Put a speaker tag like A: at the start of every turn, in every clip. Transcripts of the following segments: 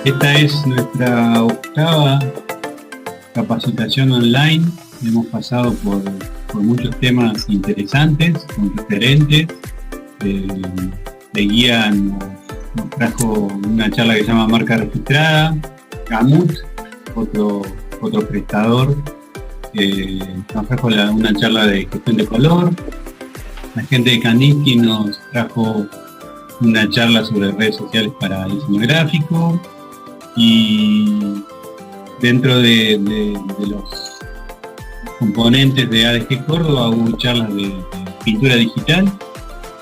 A: Esta es nuestra octava capacitación online. Hemos pasado por muchos temas interesantes, con referentes. De guía nos trajo una charla que se llama Marca Registrada. Gamut, otro prestador, nos trajo una charla de gestión de color. La gente de Kandinsky nos trajo una charla sobre redes sociales para diseño gráfico. Y dentro de los componentes de ADG Córdoba hubo charlas de pintura digital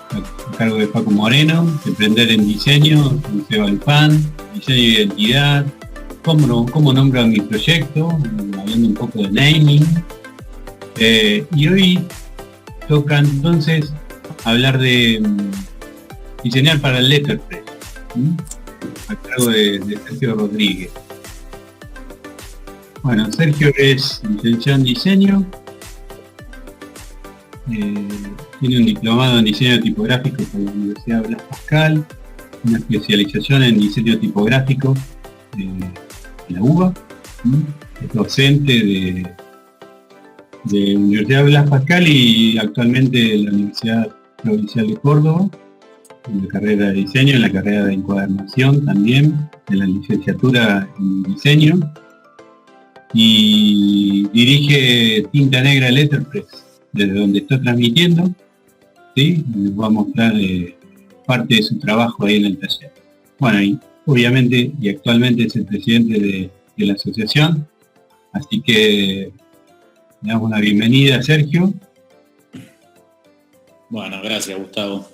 A: a cargo de Paco Moreno, Emprender en Diseño, con Seba Lupán, Diseño de Identidad, cómo nombran mi proyecto, hablando un poco de naming. Y hoy toca entonces hablar de diseñar para el letterpress, a cargo de Sergio Rodríguez. Bueno, Sergio es licenciado en diseño, tiene un diplomado en diseño tipográfico por la Universidad Blas Pascal, una especialización en diseño tipográfico de la UBA, es docente de la Universidad Blas Pascal y actualmente de la Universidad Provincial de Córdoba, en la carrera de diseño, en la carrera de encuadernación también, en la licenciatura en diseño, y dirige Tinta Negra Letterpress, desde donde está transmitiendo, ¿sí? Les va a mostrar parte de su trabajo ahí en el taller. Bueno, y obviamente y actualmente es el presidente de la asociación, así que le damos la bienvenida a Sergio.
B: Bueno, gracias, Gustavo.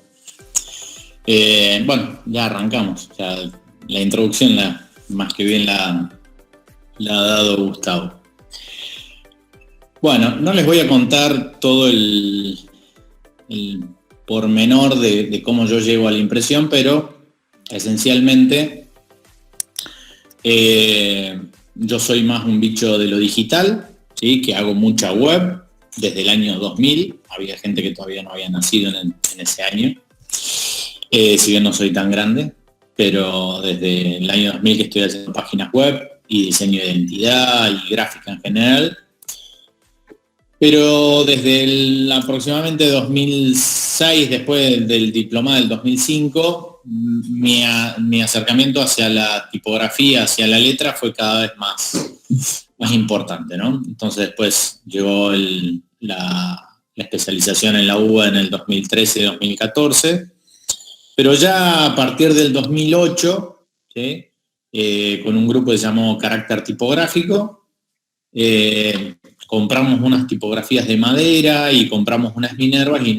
B: Bueno, ya arrancamos. Ya la introducción más que bien la ha dado Gustavo. Bueno, no les voy a contar todo el pormenor de cómo yo llego a la impresión, pero esencialmente yo soy más un bicho de lo digital, ¿sí? Que hago mucha web desde el año 2000. Había gente que todavía no había nacido en ese año. Si bien no soy tan grande, pero desde el año 2000 que estoy haciendo páginas web y diseño de identidad y gráfica en general. Pero desde aproximadamente 2006, después del diplomado del 2005, mi acercamiento hacia la tipografía, hacia la letra, fue cada vez más importante, ¿no? Entonces después llegó la especialización en la UBA en el 2013-2014. Pero ya a partir del 2008, ¿sí? Con un grupo que se llamó Carácter Tipográfico, compramos unas tipografías de madera y compramos unas Minervas y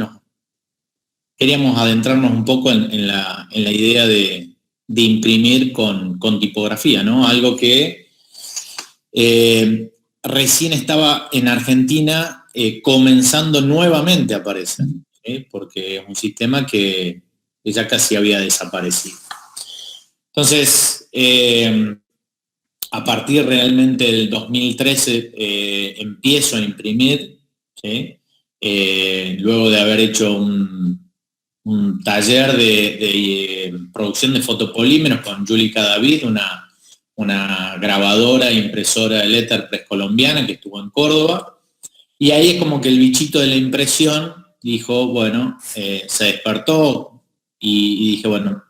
B: queríamos adentrarnos un poco en la idea de imprimir con tipografía, ¿no? Algo que recién estaba en Argentina comenzando nuevamente a aparecer, ¿sí? Porque es un sistema que ya casi había desaparecido. Entonces, a partir realmente del 2013 empiezo a imprimir, ¿sí? Luego de haber hecho un taller de producción de fotopolímeros con Yulika David, una grabadora e impresora de letterpress colombiana que estuvo en Córdoba, y ahí es como que el bichito de la impresión dijo, bueno, se despertó, y dije, bueno,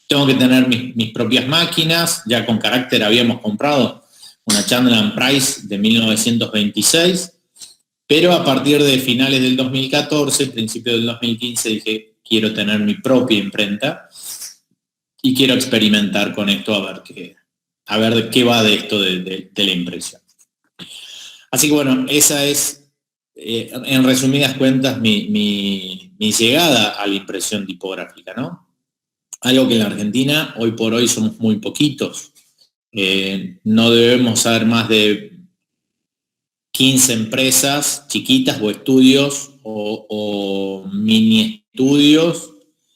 B: tengo que tener mis propias máquinas. Ya con Carácter habíamos comprado una Chandler Price de 1926, pero a partir de finales del 2014, principio del 2015, dije, quiero tener mi propia imprenta y quiero experimentar con esto a ver de qué va de esto de la impresión. Así que bueno, esa es, en resumidas cuentas, mi llegada a la impresión tipográfica, ¿no? Algo que en la Argentina hoy por hoy somos muy poquitos. No debemos ser más de 15 empresas chiquitas o estudios o mini estudios,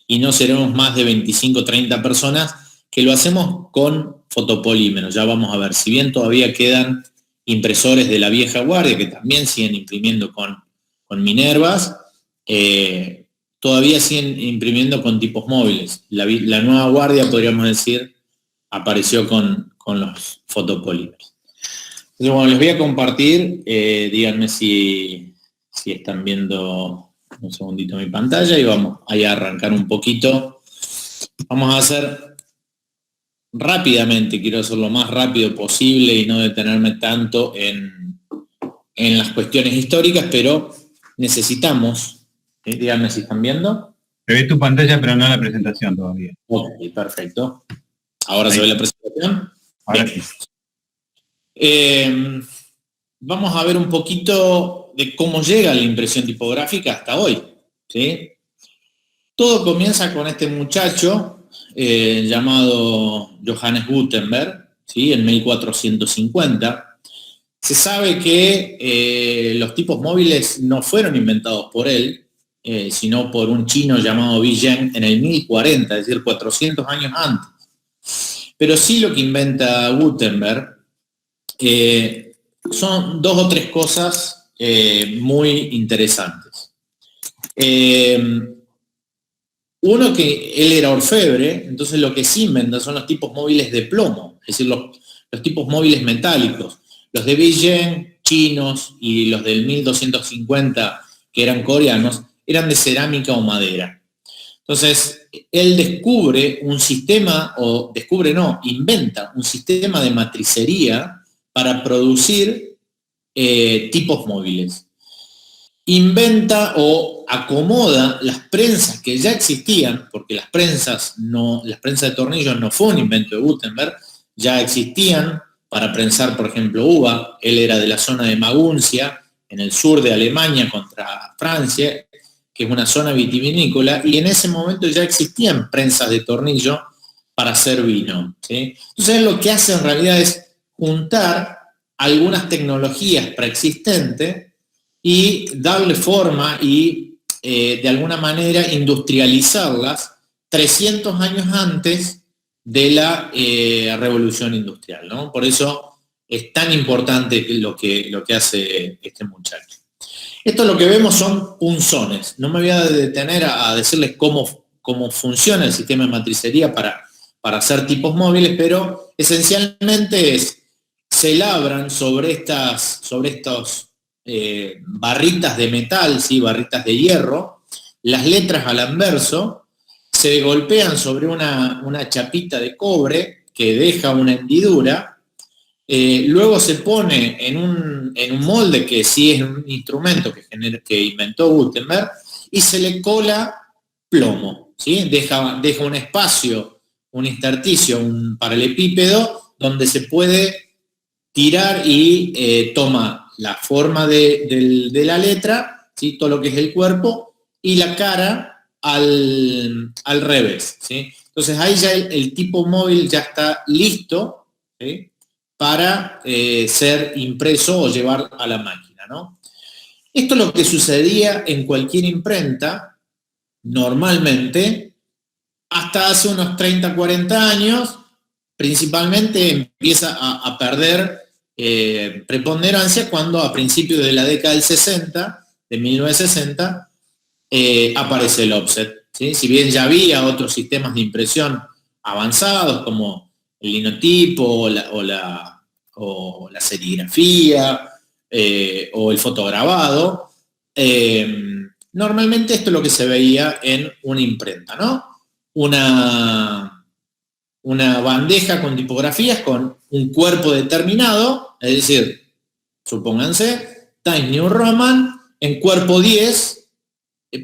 B: y no seremos más de 25 o 30 personas que lo hacemos con fotopolímeros. Ya vamos a ver, si bien todavía quedan impresores de la vieja guardia que también siguen imprimiendo con Minervas, todavía siguen imprimiendo con tipos móviles. La nueva guardia, podríamos decir, apareció con los fotopolímeros. Entonces, bueno, les voy a compartir, díganme si están viendo un segundito mi pantalla y vamos ahí a arrancar un poquito. Vamos a hacer rápidamente, quiero hacer lo más rápido posible y no detenerme tanto en las cuestiones históricas, pero necesitamos, díganme si están viendo.
A: Se ve tu pantalla, pero no la presentación todavía.
B: Ok, perfecto. Ahora se ve la presentación.
A: Ahora sí.
B: Vamos a ver un poquito de cómo llega la impresión tipográfica hasta hoy, ¿sí? Todo comienza con este muchacho llamado Johannes Gutenberg, ¿sí? En 1450. Se sabe que los tipos móviles no fueron inventados por él, sino por un chino llamado Bi Zheng en el 1040, es decir, 400 años antes. Pero sí lo que inventa Gutenberg son 2 o 3 cosas muy interesantes. Uno, que él era orfebre, entonces lo que sí inventa son los tipos móviles de plomo, es decir, los tipos móviles metálicos. Los de Bi Zheng, chinos, y los del 1250, que eran coreanos, eran de cerámica o madera. Entonces, él descubre un sistema, inventa un sistema de matricería para producir tipos móviles. Inventa o acomoda las prensas que ya existían, porque las prensas de tornillo no fue un invento de Gutenberg, ya existían para prensar, por ejemplo, uva. Él era de la zona de Maguncia, en el sur de Alemania contra Francia, que es una zona vitivinícola, y en ese momento ya existían prensas de tornillo para hacer vino, ¿sí? Entonces lo que hace en realidad es juntar algunas tecnologías preexistentes y darle forma y de alguna manera industrializarlas 300 años antes de la revolución industrial, ¿no? Por eso es tan importante lo que hace este muchacho. Esto lo que vemos son punzones. No me voy a detener a decirles cómo funciona el sistema de matricería para hacer tipos móviles, pero esencialmente se labran sobre estas barritas de metal, ¿sí? Barritas de hierro, las letras al anverso, se golpean sobre una chapita de cobre que deja una hendidura. Luego se pone en un molde que sí es un instrumento que inventó Gutenberg, y se le cola plomo, ¿sí? Deja un espacio, un intersticio, un paralelepípedo donde se puede tirar y toma la forma de la letra, ¿sí? Todo lo que es el cuerpo, y la cara al revés, ¿sí? Entonces ahí ya el tipo móvil ya está listo, ¿sí? Para ser impreso o llevar a la máquina, ¿no? Esto es lo que sucedía en cualquier imprenta, normalmente, hasta hace unos 30, 40 años, principalmente empieza a perder preponderancia cuando a principios de la década del 60, de 1960, aparece el offset, ¿sí? Si bien ya había otros sistemas de impresión avanzados como el linotipo o la serigrafía o el fotograbado, normalmente esto es lo que se veía en una imprenta, ¿no? Una bandeja con tipografías con un cuerpo determinado, es decir, supónganse, Times New Roman en cuerpo 10,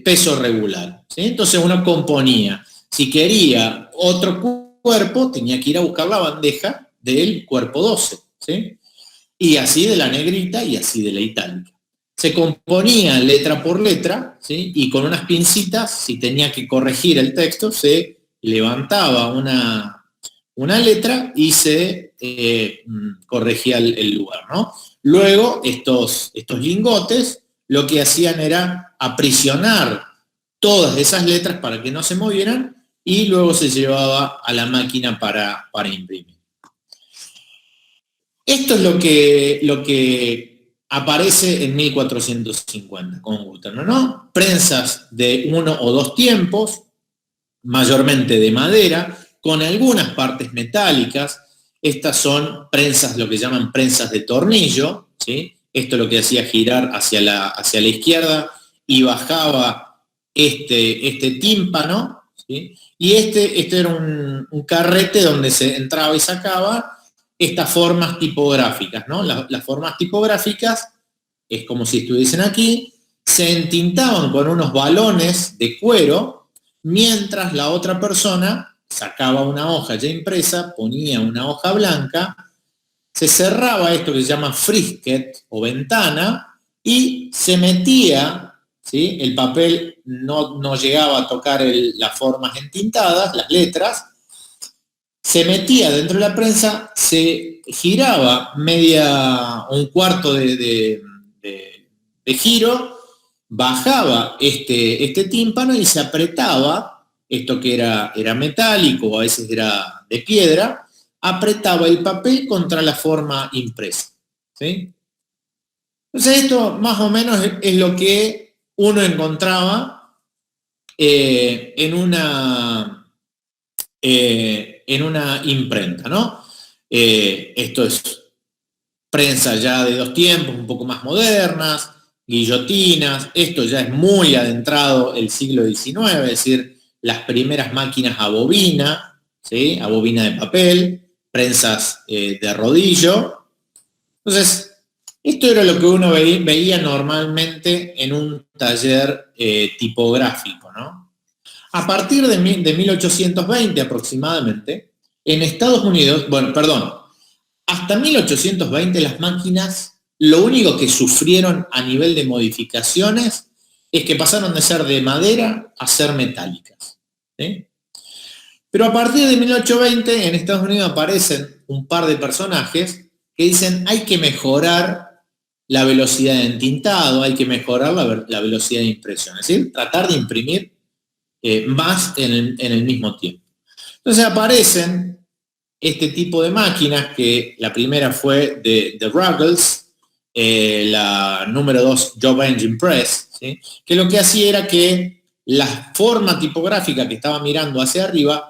B: peso regular, ¿sí? Entonces uno componía. Si quería otro cuerpo, tenía que ir a buscar la bandeja del cuerpo 12, ¿sí? Y así de la negrita y así de la itálica. Se componía letra por letra, ¿sí? Y con unas pincitas, si tenía que corregir el texto, se levantaba una letra y se corregía el lugar, ¿no? Luego, estos lingotes lo que hacían era aprisionar todas esas letras para que no se movieran, y luego se llevaba a la máquina para imprimir. Esto es lo que aparece en 1450 con Gutenberg, ¿no? Prensas de 1 o 2 tiempos, mayormente de madera, con algunas partes metálicas. Estas son prensas, lo que llaman prensas de tornillo, ¿sí? Esto lo que hacía girar hacia la izquierda y bajaba este tímpano, ¿sí? Y este era un carrete donde se entraba y sacaba estas formas tipográficas, ¿no? Las formas tipográficas es como si estuviesen aquí, se entintaban con unos balones de cuero, mientras la otra persona sacaba una hoja ya impresa, ponía una hoja blanca, se cerraba esto que se llama frisket o ventana y se metía, ¿sí? El papel no llegaba a tocar las formas entintadas, las letras, se metía dentro de la prensa, se giraba un cuarto de giro, bajaba este tímpano y se apretaba, esto que era metálico o a veces era de piedra, apretaba el papel contra la forma impresa, ¿sí? Entonces esto más o menos es lo que uno encontraba en una imprenta, ¿no? Esto es prensa ya de 2 tiempos, un poco más modernas, guillotinas, esto ya es muy adentrado el siglo XIX, es decir, las primeras máquinas a bobina, ¿sí? A bobina de papel, prensas de rodillo. Entonces, esto era lo que uno veía normalmente en un taller tipográfico, ¿no? A partir de 1820 aproximadamente, en Estados Unidos, hasta 1820 las máquinas, lo único que sufrieron a nivel de modificaciones es que pasaron de ser de madera a ser metálicas, ¿sí? Pero a partir de 1820 en Estados Unidos aparecen un par de personajes que dicen hay que mejorar la velocidad de entintado, hay que mejorar la velocidad de impresión, es decir, tratar de imprimir más en el mismo tiempo. Entonces aparecen este tipo de máquinas, que la primera fue de Ruggles, la número 2 Job Engine Press, ¿sí? Que lo que hacía era que la forma tipográfica que estaba mirando hacia arriba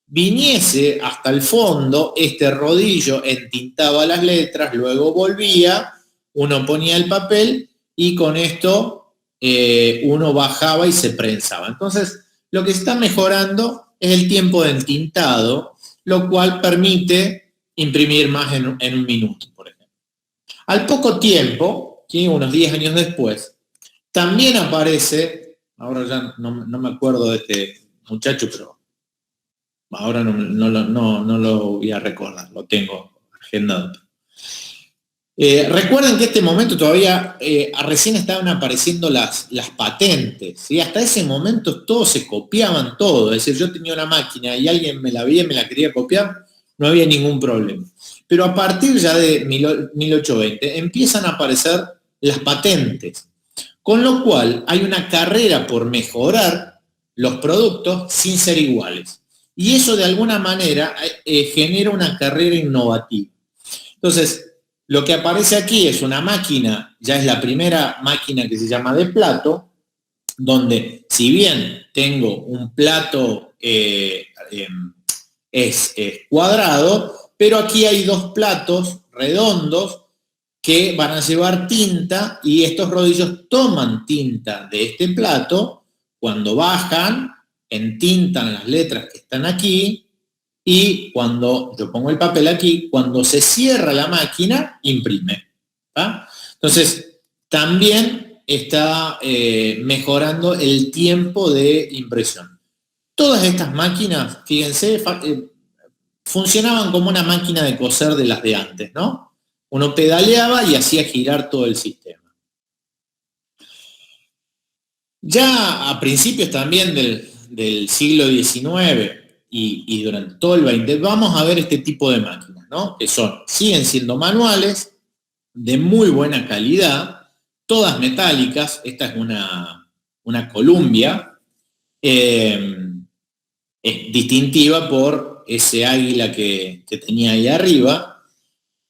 B: viniese hasta el fondo, este rodillo entintaba las letras, luego volvía, uno ponía el papel y con esto uno bajaba y se prensaba. Entonces, lo que se está mejorando es el tiempo de entintado, lo cual permite imprimir más en un minuto, por ejemplo. Al poco tiempo, ¿sí? Unos 10 años después, también aparece, ahora ya no me acuerdo de este muchacho, pero ahora no lo voy a recordar, lo tengo agendado. Recuerden que en este momento todavía recién estaban apareciendo las patentes, ¿sí? Hasta ese momento todos se copiaban todo, es decir, yo tenía una máquina y alguien me la veía y me la quería copiar, no había ningún problema. Pero a partir ya de 1820 empiezan a aparecer las patentes, con lo cual hay una carrera por mejorar los productos sin ser iguales. Y eso de alguna manera genera una carrera innovativa. Entonces, lo que aparece aquí es una máquina, ya es la primera máquina que se llama de plato, donde si bien tengo un plato es cuadrado, pero aquí hay 2 platos redondos que van a llevar tinta y estos rodillos toman tinta de este plato, cuando bajan, entintan las letras que están aquí, y cuando yo pongo el papel aquí, cuando se cierra la máquina, imprime, ¿va? Entonces, también está mejorando el tiempo de impresión. Todas estas máquinas, fíjense, funcionaban como una máquina de coser de las de antes, ¿no? Uno pedaleaba y hacía girar todo el sistema. Ya a principios también del siglo XIX, y durante todo el 20 vamos a ver este tipo de máquinas, ¿no? Que siguen siendo manuales, de muy buena calidad, todas metálicas. Esta es una Columbia, es distintiva por ese águila que tenía ahí arriba.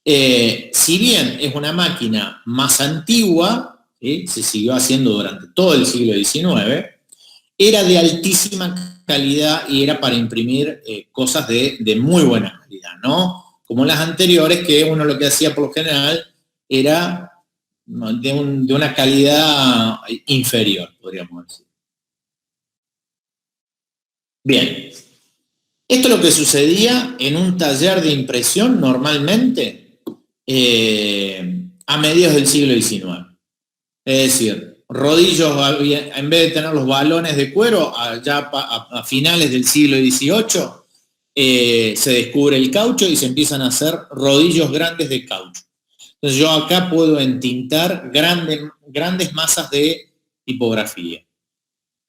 B: Si bien es una máquina más antigua, ¿sí? Se siguió haciendo durante todo el siglo XIX, era de altísima calidad y era para imprimir cosas de muy buena calidad, ¿no? Como las anteriores, que uno lo que hacía por lo general era de una calidad inferior, podríamos decir. Bien, esto es lo que sucedía en un taller de impresión normalmente a mediados del siglo XIX. Es decir, rodillos, en vez de tener los balones de cuero, ya a finales del siglo XVIII, se descubre el caucho y se empiezan a hacer rodillos grandes de caucho. Entonces yo acá puedo entintar grandes masas de tipografía.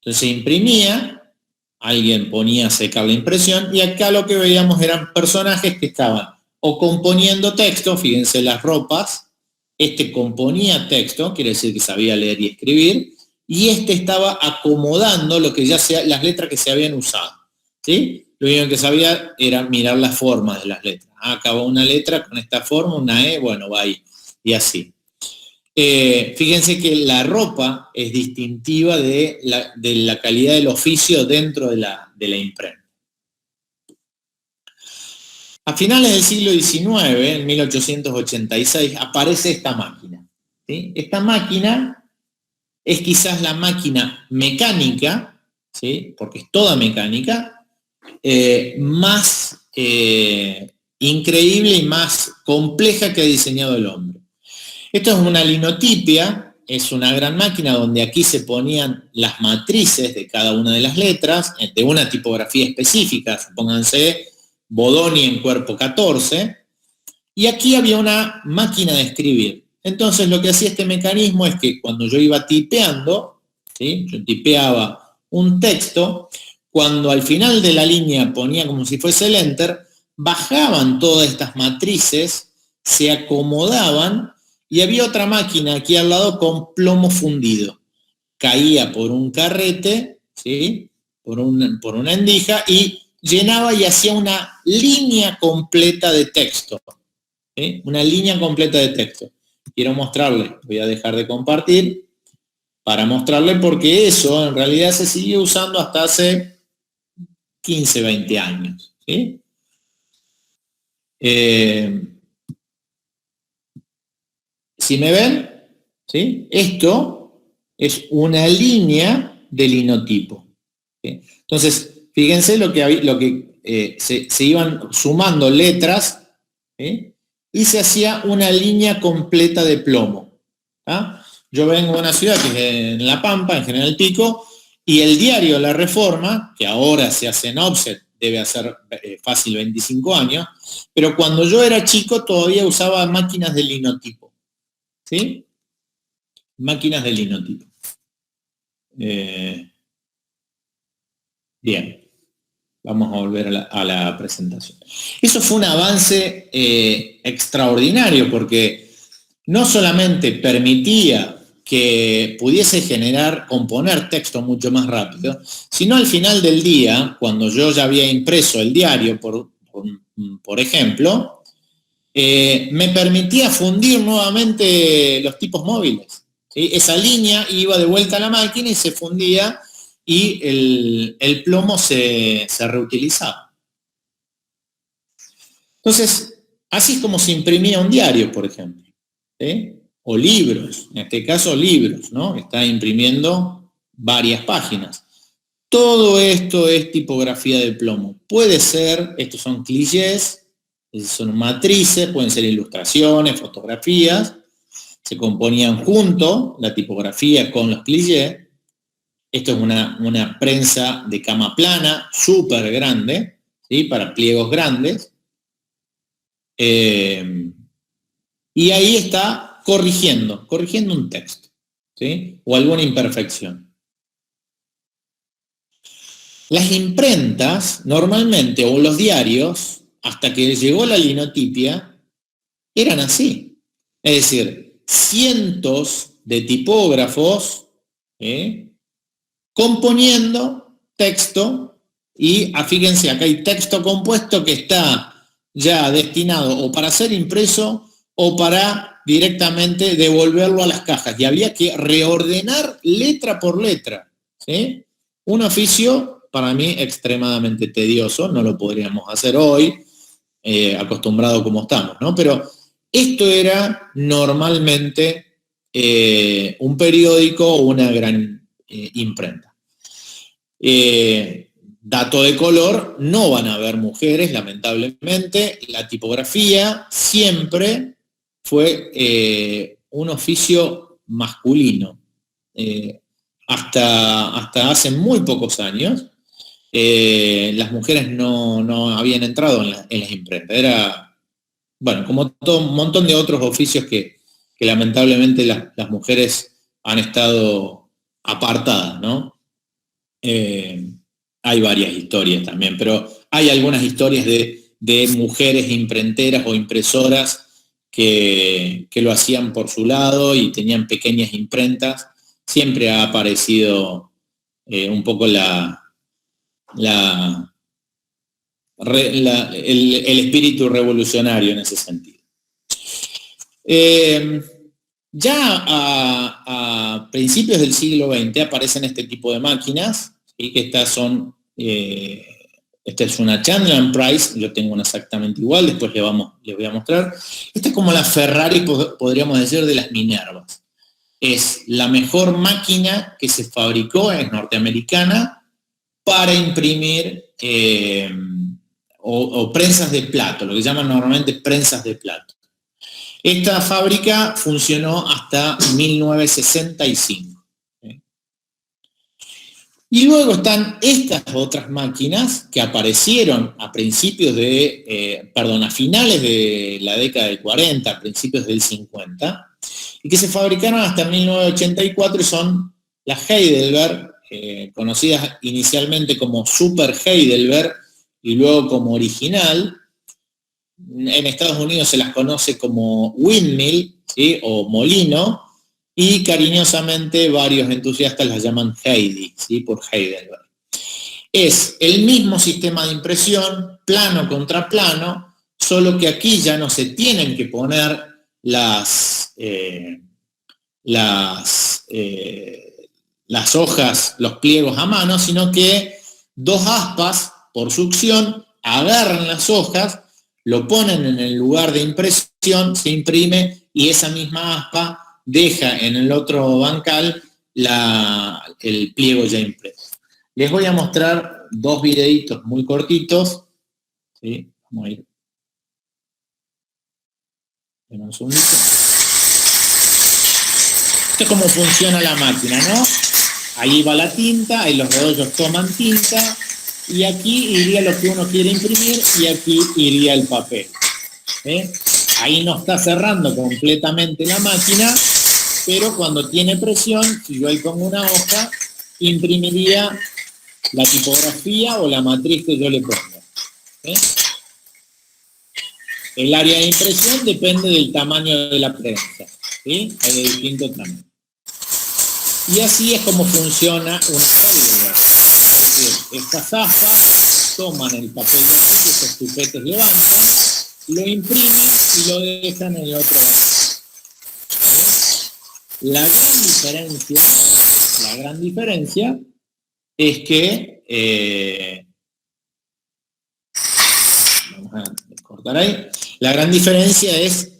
B: Entonces se imprimía, alguien ponía a secar la impresión y acá lo que veíamos eran personajes que estaban o componiendo texto, fíjense las ropas, este componía texto, quiere decir que sabía leer y escribir, y este estaba acomodando lo que las letras que se habían usado, ¿sí? Lo único que sabía era mirar las formas de las letras. Acabó una letra con esta forma, una E, bueno, va ahí, y así. Fíjense que la ropa es distintiva de la calidad del oficio dentro de la imprenta. A finales del siglo XIX, en 1886, aparece esta máquina, ¿sí? Esta máquina es quizás la máquina mecánica, ¿sí? Porque es toda mecánica, más increíble y más compleja que ha diseñado el hombre. Esto es una linotipia, es una gran máquina donde aquí se ponían las matrices de cada una de las letras, de una tipografía específica, supónganse Bodoni en cuerpo 14, y aquí había una máquina de escribir. Entonces lo que hacía este mecanismo es que cuando yo iba tipeando, ¿sí? Yo tipeaba un texto, cuando al final de la línea ponía como si fuese el enter, bajaban todas estas matrices, se acomodaban, y había otra máquina aquí al lado con plomo fundido. Caía por un carrete, ¿sí? por una endija, y llenaba y hacía una línea completa de texto. ¿Sí? Una línea completa de texto. Quiero mostrarle, voy a dejar de compartir, para mostrarle porque eso en realidad se sigue usando hasta hace 15, 20 años. ¿Sí? Si me ven, ¿sí? Esto es una línea de linotipo. ¿Sí? Entonces, fíjense lo que se iban sumando letras, ¿sí? Y se hacía una línea completa de plomo. ¿Ah? Yo vengo de una ciudad que es en La Pampa, en General Pico, y el diario La Reforma, que ahora se hace en offset, debe hacer fácil 25 años, pero cuando yo era chico todavía usaba máquinas de linotipo. ¿Sí? Máquinas de linotipo. Bien. Vamos a volver a la presentación. Eso fue un avance extraordinario porque no solamente permitía que pudiese componer texto mucho más rápido, sino al final del día, cuando yo ya había impreso el diario, por ejemplo, me permitía fundir nuevamente los tipos móviles. ¿Sí? Esa línea iba de vuelta a la máquina y se fundía y el plomo se reutilizaba. Entonces, así es como se imprimía un diario, por ejemplo. ¿Sí? O libros, en este caso libros, ¿no? Está imprimiendo varias páginas. Todo esto es tipografía de plomo. Puede ser, estos son clichés, son matrices, pueden ser ilustraciones, fotografías, se componían junto la tipografía con los clichés. Esto es una prensa de cama plana, súper grande, ¿sí? Para pliegos grandes. Y ahí está corrigiendo un texto, ¿sí? O alguna imperfección. Las imprentas, normalmente, o los diarios, hasta que llegó la linotipia, eran así. Es decir, cientos de tipógrafos componiendo texto y, fíjense, acá hay texto compuesto que está ya destinado o para ser impreso o para directamente devolverlo a las cajas. Y había que reordenar letra por letra. ¿Sí? Un oficio para mí extremadamente tedioso, no lo podríamos hacer hoy, acostumbrado como estamos, ¿no? Pero esto era normalmente un periódico o una gran imprenta. Dato de color, no van a haber mujeres, lamentablemente. La tipografía siempre fue un oficio masculino. Hasta hace muy pocos años, las mujeres no habían entrado en las imprentas. Era, bueno, como todo un montón de otros oficios que lamentablemente las mujeres han estado apartadas, ¿no? Hay varias historias también, pero hay algunas historias de mujeres imprenteras o impresoras que lo hacían por su lado y tenían pequeñas imprentas. Siempre ha aparecido un poco el espíritu revolucionario en ese sentido. Ya a principios del siglo XX aparecen este tipo de máquinas, ¿sí? Que estas son, esta es una Chandler & Price, yo tengo una exactamente igual, después les voy a mostrar. Esta es como la Ferrari, podríamos decir, de las Minervas. Es la mejor máquina que se fabricó, es norteamericana, para imprimir o prensas de plato, lo que llaman normalmente prensas de plato. Esta fábrica funcionó hasta 1965. Y luego están estas otras máquinas que aparecieron a finales de la década del 40, a principios del 50, y que se fabricaron hasta 1984 y son las Heidelberg, conocidas inicialmente como Super Heidelberg y luego como original. En Estados Unidos se las conoce como windmill, ¿sí? O molino, y cariñosamente varios entusiastas las llaman Heidi, ¿sí? Por Heidelberg. Es el mismo sistema de impresión, plano contra plano, solo que aquí ya no se tienen que poner las hojas, los pliegos a mano, sino que dos aspas por succión agarran las hojas, lo ponen en el lugar de impresión, se imprime y esa misma aspa deja en el otro bancal el pliego ya impreso. Les voy a mostrar dos videitos muy cortitos. ¿Sí? Vamos a ir. Un segundito. Esto es cómo funciona la máquina, ¿no? Ahí va la tinta, ahí los rodillos toman tinta, y aquí iría lo que uno quiere imprimir y aquí iría el papel. Ahí no está cerrando completamente la máquina, pero cuando tiene presión, si yo ahí pongo una hoja, imprimiría la tipografía o la matriz que yo le ponga. El área de impresión depende del tamaño de la prensa. ¿Sí? Hay de distinto tamaño. Y así es como funciona una Heidelberg. Estas aspas toman el papel de aquí, que esos chupetes levantan, lo imprimen y lo dejan en el otro lado. La gran diferencia es que vamos a cortar ahí. La gran diferencia es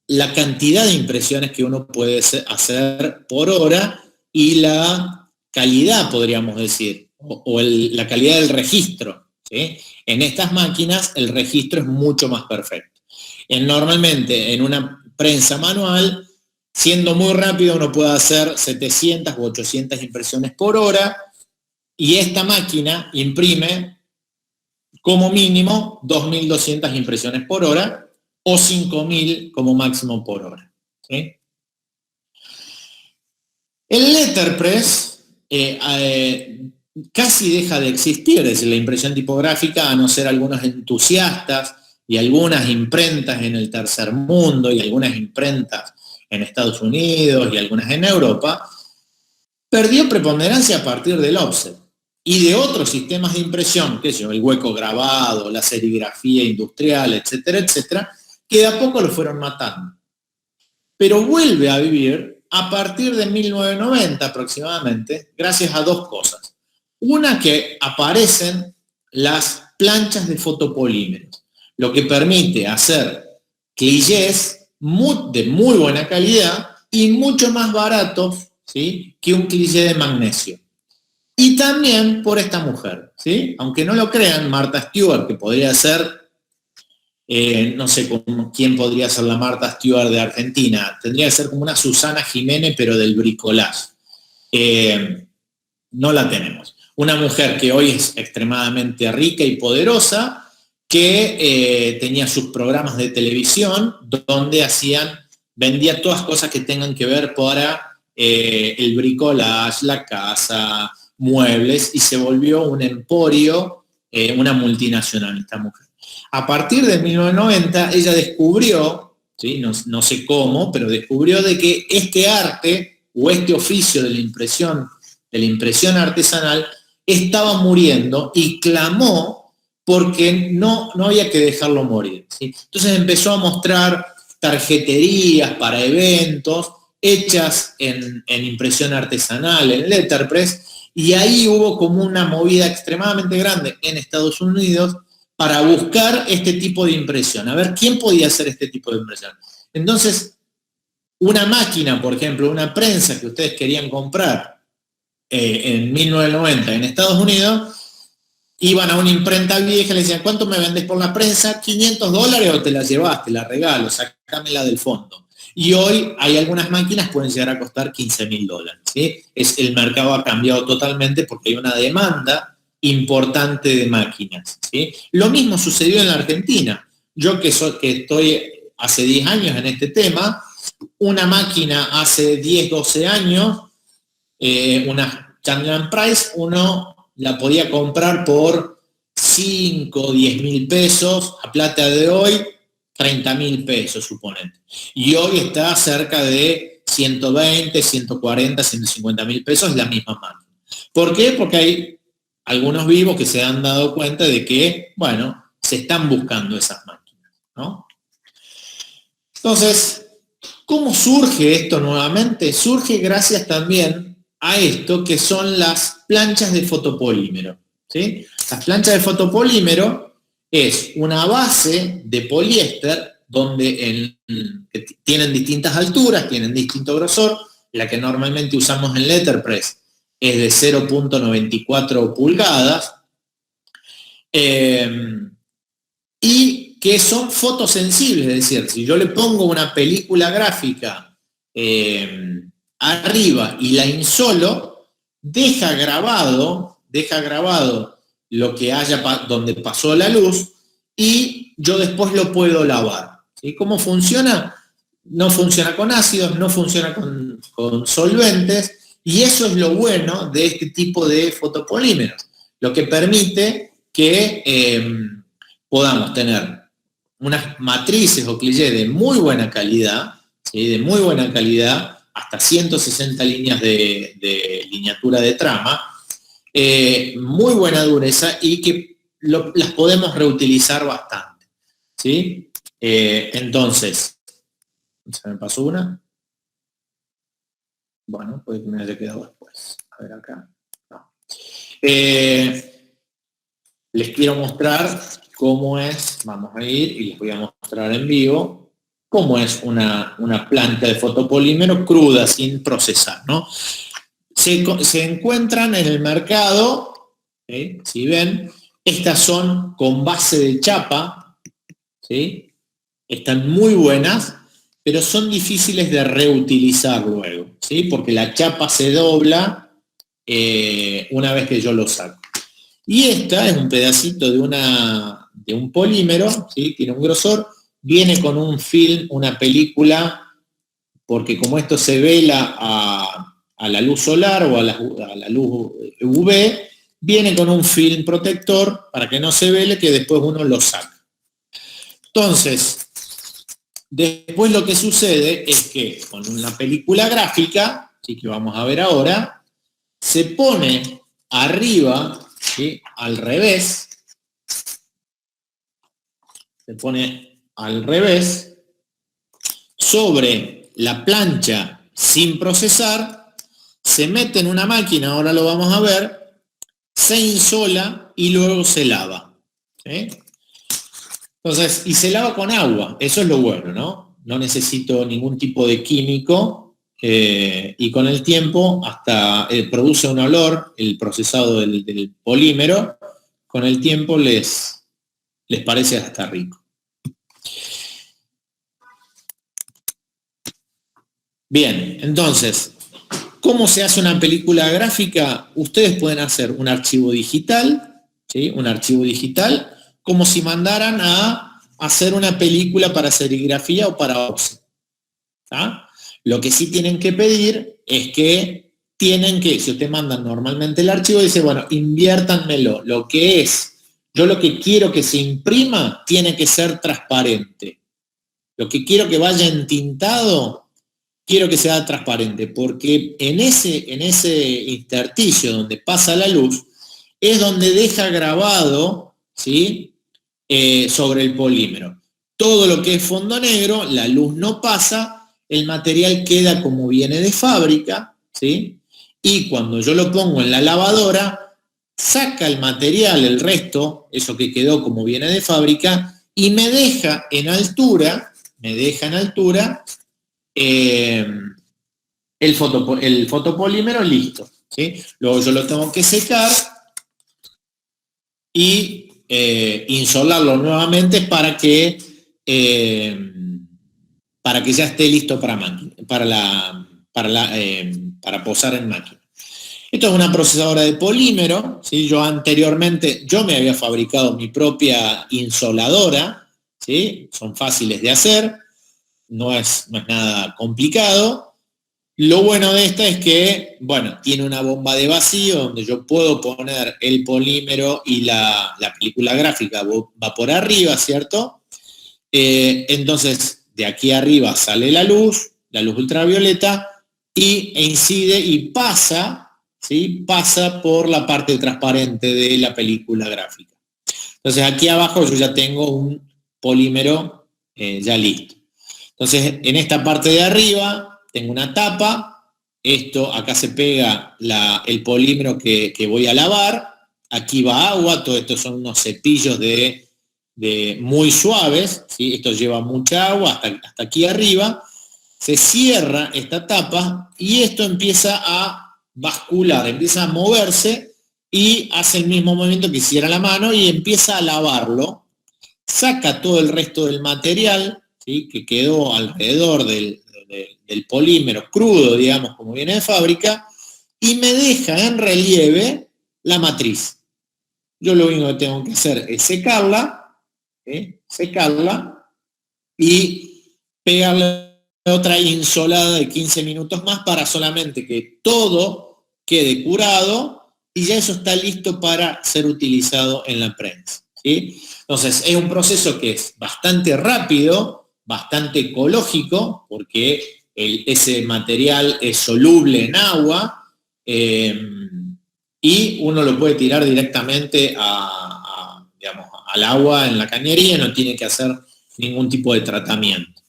B: la cantidad de impresiones que uno puede hacer por hora y la calidad, podríamos decir, o la calidad del registro. ¿Sí? En estas máquinas el registro es mucho más perfecto. Normalmente en una prensa manual, siendo muy rápido, uno puede hacer 700 u 800 impresiones por hora y esta máquina imprime como mínimo 2.200 impresiones por hora o 5.000 como máximo por hora. ¿Sí? El letterpress casi deja de existir, es decir, la impresión tipográfica, a no ser algunos entusiastas y algunas imprentas en el tercer mundo y algunas imprentas en Estados Unidos y algunas en Europa, perdió preponderancia a partir del offset y de otros sistemas de impresión, qué sé yo, el hueco grabado, la serigrafía industrial, etcétera, etcétera, que de a poco lo fueron matando. Pero vuelve a vivir a partir de 1990 aproximadamente, gracias a dos cosas. Una, que aparecen las planchas de fotopolímeros, lo que permite hacer clichés de muy buena calidad y mucho más baratos, ¿sí?, que un cliché de magnesio. Y también por esta mujer, ¿sí? Aunque no lo crean, Martha Stewart, que podría ser, no sé quién podría ser la Martha Stewart de Argentina, tendría que ser como una Susana Jiménez, pero del bricolage. No la tenemos. Una mujer que hoy es extremadamente rica y poderosa, que tenía sus programas de televisión donde vendía todas cosas que tengan que ver para el bricolage, la casa, muebles, y se volvió un emporio, una multinacional esta mujer. A partir de 1990 ella descubrió, ¿sí?, no sé cómo, pero descubrió de que este arte o este oficio de la impresión artesanal estaba muriendo y clamó porque no había que dejarlo morir, ¿sí? Entonces empezó a mostrar tarjeterías para eventos hechas en impresión artesanal, en letterpress, y ahí hubo como una movida extremadamente grande en Estados Unidos para buscar este tipo de impresión, a ver quién podía hacer este tipo de impresión. Entonces, una máquina, por ejemplo, una prensa que ustedes querían comprar en 1990 en Estados Unidos, iban a una imprenta vieja y le decían, ¿cuánto me vendés por la prensa? $500 o te la llevas, te la regalo, sacámela del fondo. Y hoy hay algunas máquinas que pueden llegar a costar $15.000, ¿sí? El mercado ha cambiado totalmente porque hay una demanda importante de máquinas, ¿sí? Lo mismo sucedió en la Argentina. Yo que estoy hace 10 años en este tema, una máquina hace 10, 12 años, una Chandler Price, uno la podía comprar por 5 o 10 mil pesos, a plata de hoy, 30.000 pesos, suponete. Y hoy está cerca de 120, 140, 150 mil pesos la misma máquina. ¿Por qué? Porque hay algunos vivos que se han dado cuenta de que, bueno, se están buscando esas máquinas, ¿no? Entonces, ¿cómo surge esto nuevamente? Surge gracias también a esto que son las planchas de fotopolímero, ¿sí? Las planchas de fotopolímero es una base de poliéster donde que tienen distintas alturas, tienen distinto grosor. La que normalmente usamos en letterpress es de 0.94 pulgadas y que son fotosensibles, es decir, si yo le pongo una película gráfica arriba y la insolo, deja grabado lo que haya donde pasó la luz y yo después lo puedo lavar. ¿Sí? ¿Cómo funciona? No funciona con ácidos, no funciona con solventes, y eso es lo bueno de este tipo de fotopolímeros, lo que permite que podamos tener unas matrices o clichés de muy buena calidad, ¿sí?, de muy buena calidad, hasta 160 líneas de lineatura de trama, muy buena dureza y que las podemos reutilizar bastante, ¿sí? Entonces, ¿se me pasó una? Bueno, puede que me haya quedado después. A ver acá. No. Les quiero mostrar cómo es, vamos a ir y les voy a mostrar en vivo cómo es una planta de fotopolímero cruda, sin procesar, ¿no? Se encuentran en el mercado, ¿sí?, si ven, estas son con base de chapa, ¿sí? Están muy buenas, pero son difíciles de reutilizar luego, ¿sí?, porque la chapa se dobla una vez que yo lo saco. Y esta es un pedacito de un polímero, ¿sí?, tiene un grosor, viene con un film, una película, porque como esto se vela a la luz solar o a la luz UV, viene con un film protector para que no se vele, que después uno lo saca. Entonces, después lo que sucede es que con una película gráfica, ¿sí?, que vamos a ver ahora, se pone arriba, ¿sí?, al revés, se pone al revés sobre la plancha sin procesar, se mete en una máquina, ahora lo vamos a ver, se insola y luego se lava. ¿Sí? Entonces, y se lava con agua, eso es lo bueno, ¿no? No necesito ningún tipo de químico y con el tiempo hasta produce un olor, el procesado del polímero, con el tiempo les parece hasta rico. Bien, entonces, ¿cómo se hace una película gráfica? Ustedes pueden hacer un archivo digital, ¿sí? Un archivo digital, como si mandaran a hacer una película para serigrafía o para OPSI. ¿Ah? Lo que sí tienen que pedir es que si ustedes mandan normalmente el archivo, dice, bueno, inviértanmelo. Lo que es, yo lo que quiero que se imprima tiene que ser transparente. Lo que quiero que vaya entintado, quiero que sea transparente, porque en ese intersticio donde pasa la luz, es donde deja grabado, ¿sí? Sobre el polímero. Todo lo que es fondo negro, la luz no pasa, el material queda como viene de fábrica, ¿sí? Y cuando yo lo pongo en la lavadora, saca el material, el resto, eso que quedó como viene de fábrica, y me deja en altura el fotopolímero listo, ¿sí? Luego yo lo tengo que secar y insolarlo nuevamente para que ya esté listo para posar en máquina. Esto es una procesadora de polímero, ¿sí? Yo me había fabricado mi propia insoladora, ¿sí? Son fáciles de hacer, no es nada complicado. Lo bueno de esta es que, bueno, tiene una bomba de vacío donde yo puedo poner el polímero y la película gráfica va por arriba, ¿cierto? Entonces, de aquí arriba sale la luz ultravioleta, e incide y pasa, ¿sí? Pasa por la parte transparente de la película gráfica. Entonces, aquí abajo yo ya tengo un polímero ya listo. Entonces, en esta parte de arriba tengo una tapa, acá se pega el polímero que voy a lavar, aquí va agua, todo esto son unos cepillos de muy suaves, ¿sí? Esto lleva mucha agua hasta aquí arriba, se cierra esta tapa y esto empieza a bascular, empieza a moverse y hace el mismo movimiento que hiciera la mano y empieza a lavarlo, saca todo el resto del material, ¿sí? Que quedó alrededor del polímero crudo, digamos, como viene de fábrica, y me deja en relieve la matriz. Yo lo único que tengo que hacer es secarla y pegarle otra insolada de 15 minutos más para solamente que todo quede curado y ya eso está listo para ser utilizado en la prensa, ¿sí? Entonces, es un proceso que es bastante rápido, bastante ecológico, porque ese material es soluble en agua y uno lo puede tirar directamente al agua en la cañería, no tiene que hacer ningún tipo de tratamiento.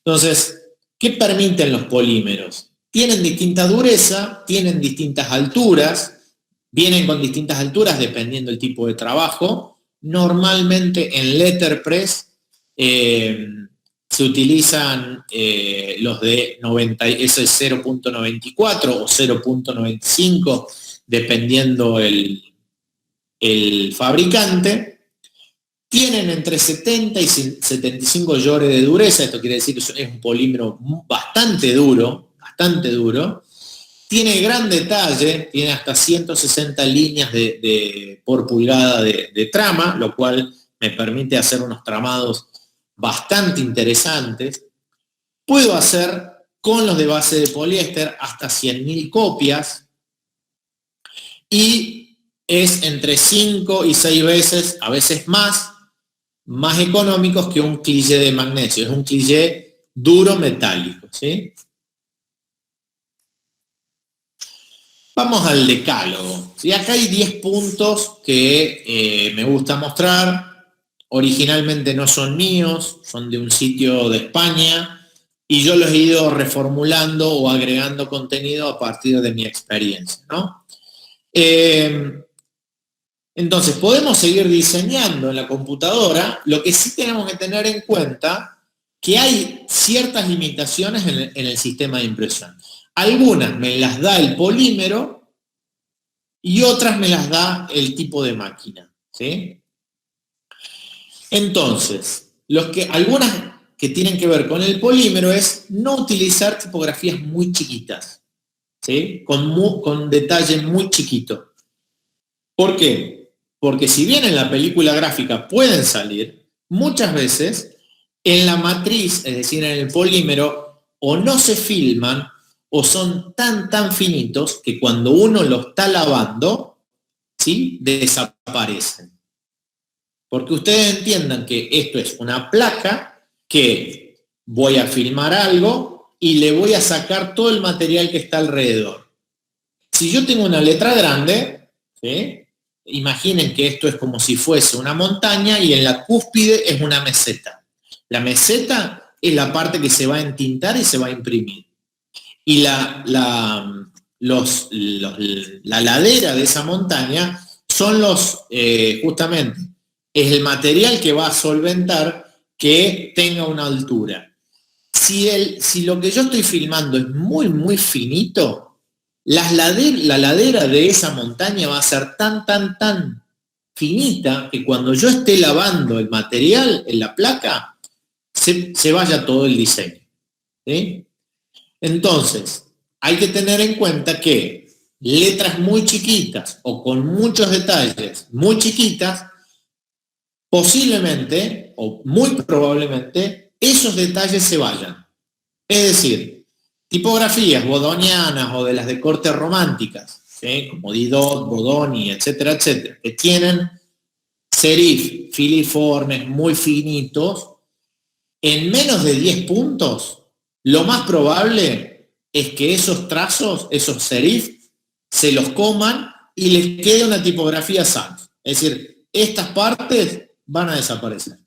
B: Entonces, ¿qué permiten los polímeros? Tienen distinta dureza, tienen distintas alturas, vienen con distintas alturas dependiendo del tipo de trabajo. Normalmente en letterpress se utilizan los de 90, eso es 0.94 o 0.95, dependiendo el fabricante. Tienen entre 70 y 75 yore de dureza, esto quiere decir que es un polímero bastante duro. Tiene gran detalle, tiene hasta 160 líneas por pulgada de trama, lo cual me permite hacer unos tramados bastante interesantes. Puedo hacer con los de base de poliéster hasta 100.000 copias y es entre 5 y 6 veces, a veces más económicos que un cliché de magnesio. Es un cliché duro metálico, ¿sí? Vamos al decálogo. ¿Sí? Acá hay 10 puntos que me gusta mostrar. Originalmente no son míos, son de un sitio de España y yo los he ido reformulando o agregando contenido a partir de mi experiencia, ¿no? Entonces, podemos seguir diseñando en la computadora, lo que sí tenemos que tener en cuenta que hay ciertas limitaciones en el sistema de impresión. Algunas me las da el polímero y otras me las da el tipo de máquina, ¿sí? Entonces, algunas que tienen que ver con el polímero es no utilizar tipografías muy chiquitas, ¿sí? Con detalle muy chiquito. ¿Por qué? Porque si bien en la película gráfica pueden salir, muchas veces en la matriz, es decir, en el polímero, o no se filman o son tan finitos que cuando uno lo está lavando, ¿sí?, desaparecen. Porque ustedes entiendan que esto es una placa que voy a filmar algo y le voy a sacar todo el material que está alrededor. Si yo tengo una letra grande, ¿sí?, imaginen que esto es como si fuese una montaña y en la cúspide es una meseta. La meseta es la parte que se va a entintar y se va a imprimir. Y la ladera de esa montaña son justamente, es el material que va a solventar que tenga una altura. Si lo que yo estoy filmando es muy finito, la ladera de esa montaña va a ser tan finita que cuando yo esté lavando el material en la placa, se vaya todo el diseño, ¿sí? Entonces, hay que tener en cuenta que letras muy chiquitas o con muchos detalles muy chiquitas, posiblemente o muy probablemente esos detalles se vayan. Es decir, tipografías bodonianas o de las de corte románticas, ¿sí?, como Didot, Bodoni, etcétera, que tienen serif filiformes muy finitos, en menos de 10 puntos, lo más probable es que esos trazos, esos serif, se los coman y les quede una tipografía sans. Es decir, estas partes van a desaparecer.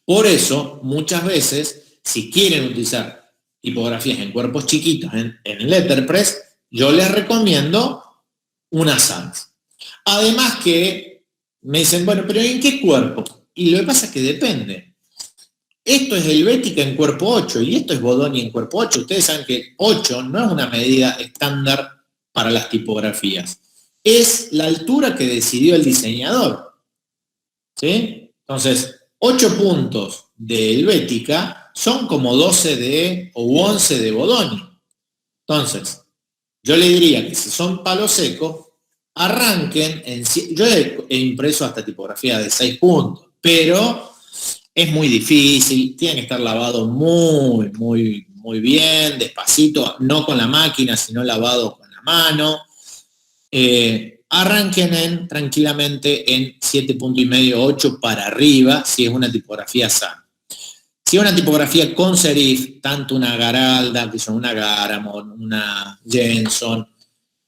B: Por eso, muchas veces, si quieren utilizar tipografías en cuerpos chiquitos en Letterpress, yo les recomiendo una sans. Además que me dicen, bueno, pero ¿en qué cuerpo? Y lo que pasa es que depende. Esto es Helvética en cuerpo 8 y esto es Bodoni en cuerpo 8. Ustedes saben que 8 no es una medida estándar para las tipografías. Es la altura que decidió el diseñador, ¿sí? Entonces, 8 puntos de Helvética son como 12 o 11 de Bodoni. Entonces, yo le diría que si son palo seco, arranquen yo he impreso hasta tipografía de 6 puntos, pero es muy difícil, tiene que estar lavado muy bien, despacito, no con la máquina, sino lavado con la mano. Arranquen tranquilamente en 7,5, 8 para arriba, si es una tipografía sana. Si es una tipografía con serif, tanto una Garalda, que son una Garamond, una Jenson,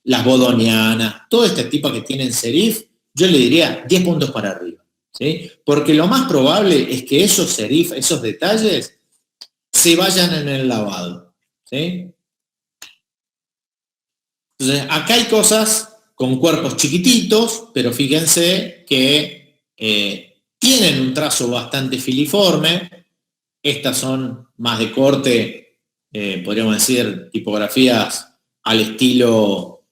B: las bodonianas, todo este tipo que tienen serif, yo le diría 10 puntos para arriba, ¿sí? Porque lo más probable es que esos serif, esos detalles, se vayan en el lavado, ¿sí? Entonces, acá hay cosas con cuerpos chiquititos, pero fíjense que tienen un trazo bastante filiforme. Estas son más de corte, podríamos decir, tipografías al estilo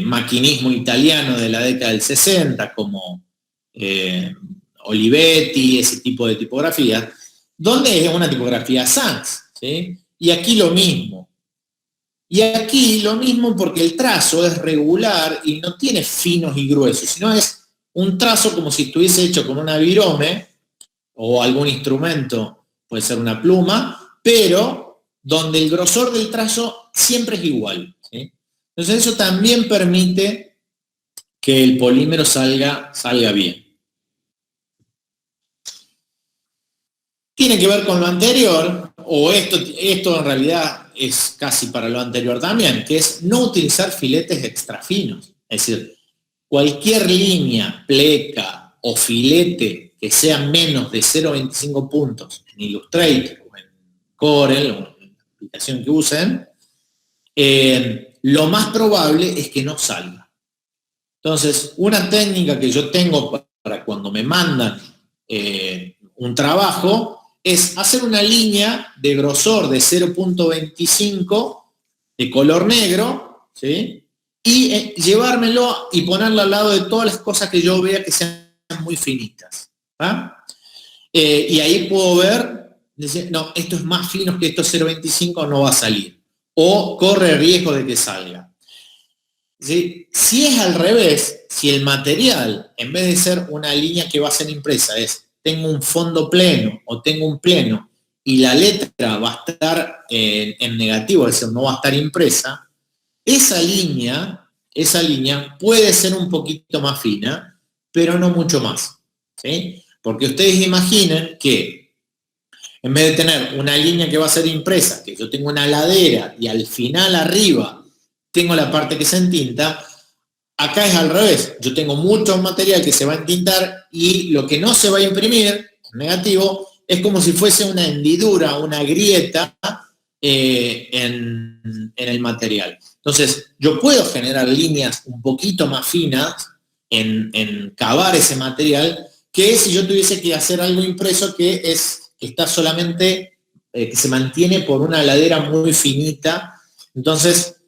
B: maquinismo italiano de la década del 60, como Olivetti, ese tipo de tipografía, donde es una tipografía sans, ¿sí? Y aquí lo mismo. Y aquí lo mismo porque el trazo es regular y no tiene finos y gruesos, sino es un trazo como si estuviese hecho con una virome o algún instrumento, puede ser una pluma, pero donde el grosor del trazo siempre es igual, ¿sí? Entonces eso también permite que el polímero salga bien. Tiene que ver con lo anterior, o esto en realidad es casi para lo anterior también, que es no utilizar filetes extra finos. Es decir, cualquier línea, pleca o filete que sea menos de 0,25 puntos en Illustrator o en Corel o en la aplicación que usen, lo más probable es que no salga, Entonces, una técnica que yo tengo para cuando me mandan un trabajo es hacer una línea de grosor de 0.25 de color negro, ¿sí? Y llevármelo y ponerlo al lado de todas las cosas que yo vea que sean muy finitas. Y ahí puedo ver, decir, no, esto es más fino que esto 0.25, no va a salir. O corre riesgo de que salga. ¿Sí? Si es al revés, si el material, en vez de ser una línea que va a ser impresa, es tengo un fondo pleno o tengo un pleno y la letra va a estar en negativo, es decir, no va a estar impresa, esa línea puede ser un poquito más fina, pero no mucho más. ¿Sí? Porque ustedes imaginen que en vez de tener una línea que va a ser impresa, que yo tengo una ladera y al final arriba tengo la parte que se entinta, acá es al revés. Yo tengo mucho material que se va a entintar y lo que no se va a imprimir, negativo, es como si fuese una hendidura, una grieta en el material. Entonces, yo puedo generar líneas un poquito más finas en cavar ese material que si yo tuviese que hacer algo impreso que está solamente, que se mantiene por una ladera muy finita. Entonces,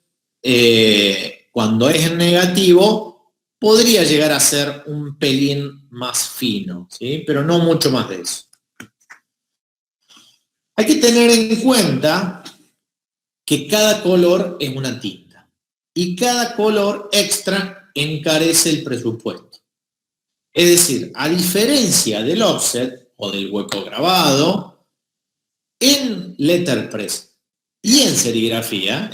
B: cuando es en negativo, podría llegar a ser un pelín más fino, ¿sí? Pero no mucho más de eso. Hay que tener en cuenta que cada color es una tinta y cada color extra encarece el presupuesto. Es decir, a diferencia del offset o del hueco grabado, en letterpress y en serigrafía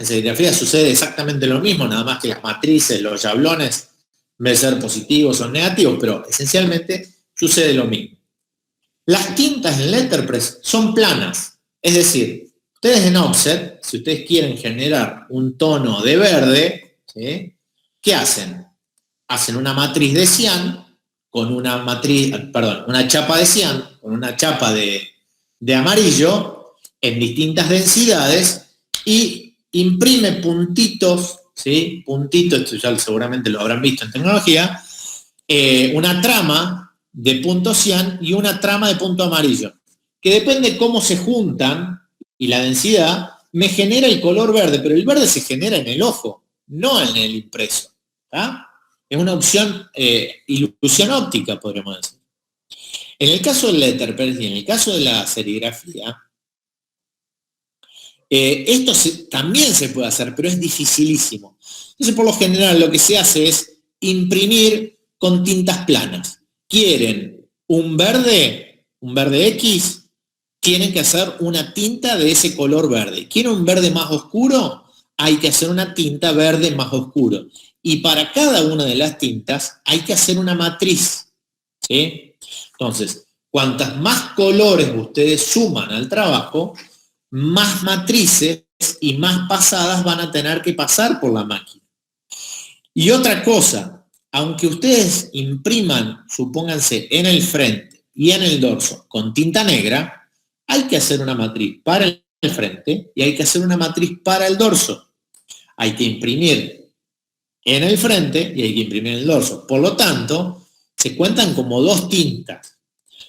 B: sucede exactamente lo mismo, nada más que las matrices, los yablones, en vez de ser positivos son negativos, pero esencialmente sucede lo mismo. Las tintas en letterpress son planas, es decir, ustedes en offset, si ustedes quieren generar un tono de verde, ¿sí? ¿Qué hacen? Hacen una matriz de cian con una chapa de cian, con una chapa de amarillo en distintas densidades y imprime puntitos, ¿sí? Puntitos, esto ya seguramente lo habrán visto en tecnología, una trama de punto cian y una trama de punto amarillo, que depende de cómo se juntan y la densidad, me genera el color verde, pero el verde se genera en el ojo, no en el impreso. ¿Tá? Es una opción, ilusión óptica, podríamos decir. En el caso del letterpress y en el caso de la serigrafía, esto también se puede hacer, pero es dificilísimo. Entonces, por lo general, lo que se hace es imprimir con tintas planas. Quieren un verde X, tienen que hacer una tinta de ese color verde. ¿Quieren un verde más oscuro? Hay que hacer una tinta verde más oscuro. Y para cada una de las tintas hay que hacer una matriz. ¿Sí? Entonces, cuantas más colores ustedes suman al trabajo, más matrices y más pasadas van a tener que pasar por la máquina. Y otra cosa, aunque ustedes impriman, supónganse, en el frente y en el dorso con tinta negra, hay que hacer una matriz para el frente y hay que hacer una matriz para el dorso. Hay que imprimir en el frente y hay que imprimir en el dorso. Por lo tanto, se cuentan como dos tintas.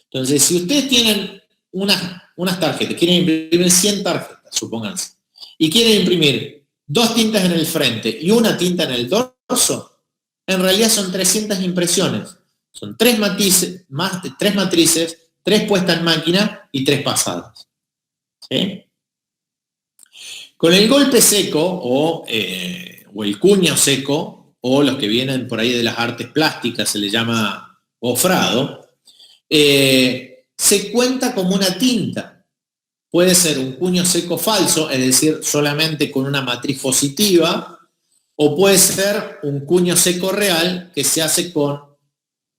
B: Entonces, si ustedes tienen unas tarjetas, quieren imprimir 100 tarjetas, supónganse, y quieren imprimir 2 tintas en el frente y una tinta en el dorso, en realidad son 300 impresiones. Son 3 matrices, 3 puestas en máquina y 3 pasadas. ¿Sí? Con el golpe seco o el cuño seco, o los que vienen por ahí de las artes plásticas, se le llama gofrado, se cuenta como una tinta. Puede ser un cuño seco falso, es decir, solamente con una matriz positiva, o puede ser un cuño seco real que se hace con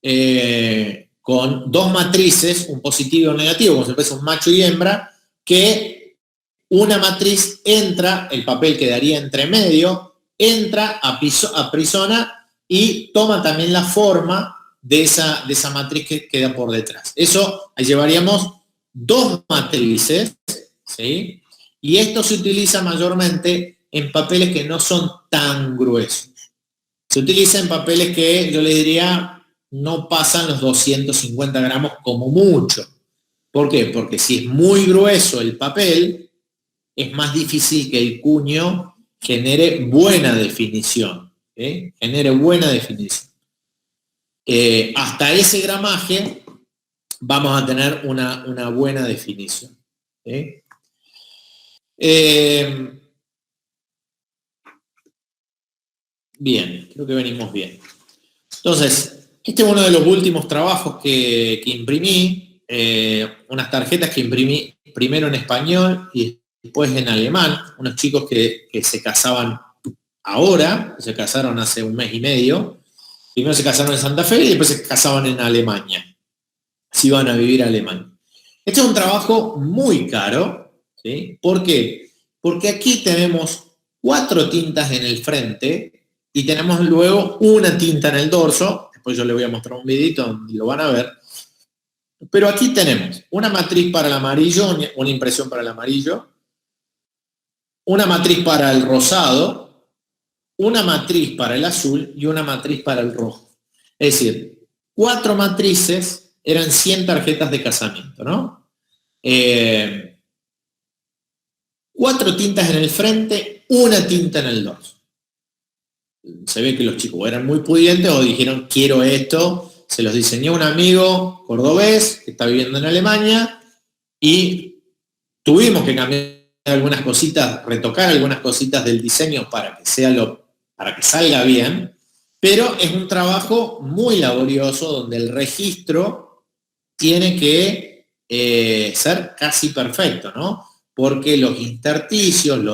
B: 2 matrices, un positivo y un negativo, como si fuese un macho y hembra, que una matriz entra, el papel quedaría entre medio, entra, aprisiona y toma también la forma de esa matriz que queda por detrás. Eso llevaríamos 2 matrices, ¿sí? Y esto se utiliza mayormente en papeles que no son tan gruesos. Se utiliza en papeles que yo le diría no pasan los 250 gramos como mucho. ¿Por qué? Porque si es muy grueso el papel, es más difícil que el cuño genere buena definición. Genere buena definición. Hasta ese gramaje vamos a tener una buena definición. Bien, creo que venimos bien. Entonces, este es uno de los últimos trabajos que imprimí, unas tarjetas que imprimí primero en español y después en alemán, unos chicos que se casaban ahora, se casaron hace un mes y medio, primero se casaron en Santa Fe y después se casaban en Alemania, se iban a vivir a Alemania. Este es un trabajo muy caro, ¿sí? ¿Por qué? Porque aquí tenemos 4 tintas en el frente y tenemos luego una tinta en el dorso. Después yo les voy a mostrar un videito donde lo van a ver. Pero aquí tenemos una matriz para el amarillo, una impresión para el amarillo, una matriz para el rosado, una matriz para el azul y una matriz para el rojo. Es decir, 4 matrices eran 100 tarjetas de casamiento, ¿no? 4 tintas en el frente, una tinta en el dorso. Se ve que los chicos eran muy pudientes o dijeron, quiero esto. Se los diseñó un amigo cordobés que está viviendo en Alemania y tuvimos que cambiar algunas cositas, retocar algunas cositas del diseño para que salga bien, pero es un trabajo muy laborioso donde el registro tiene que ser casi perfecto, ¿no? Porque los intersticios,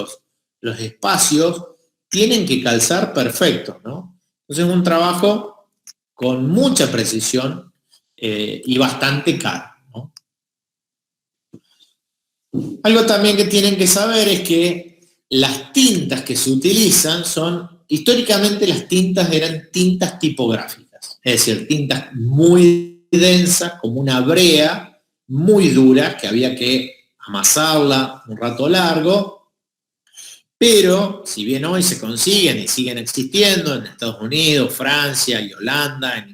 B: los espacios tienen que calzar perfecto, ¿no? Entonces es un trabajo con mucha precisión y bastante caro, ¿no? Algo también que tienen que saber es que las tintas que se utilizan históricamente las tintas eran tintas tipográficas, es decir, tintas muy densas, como una brea, muy dura, que había que amasarla un rato largo, pero si bien hoy se consiguen y siguen existiendo en Estados Unidos, Francia y Holanda,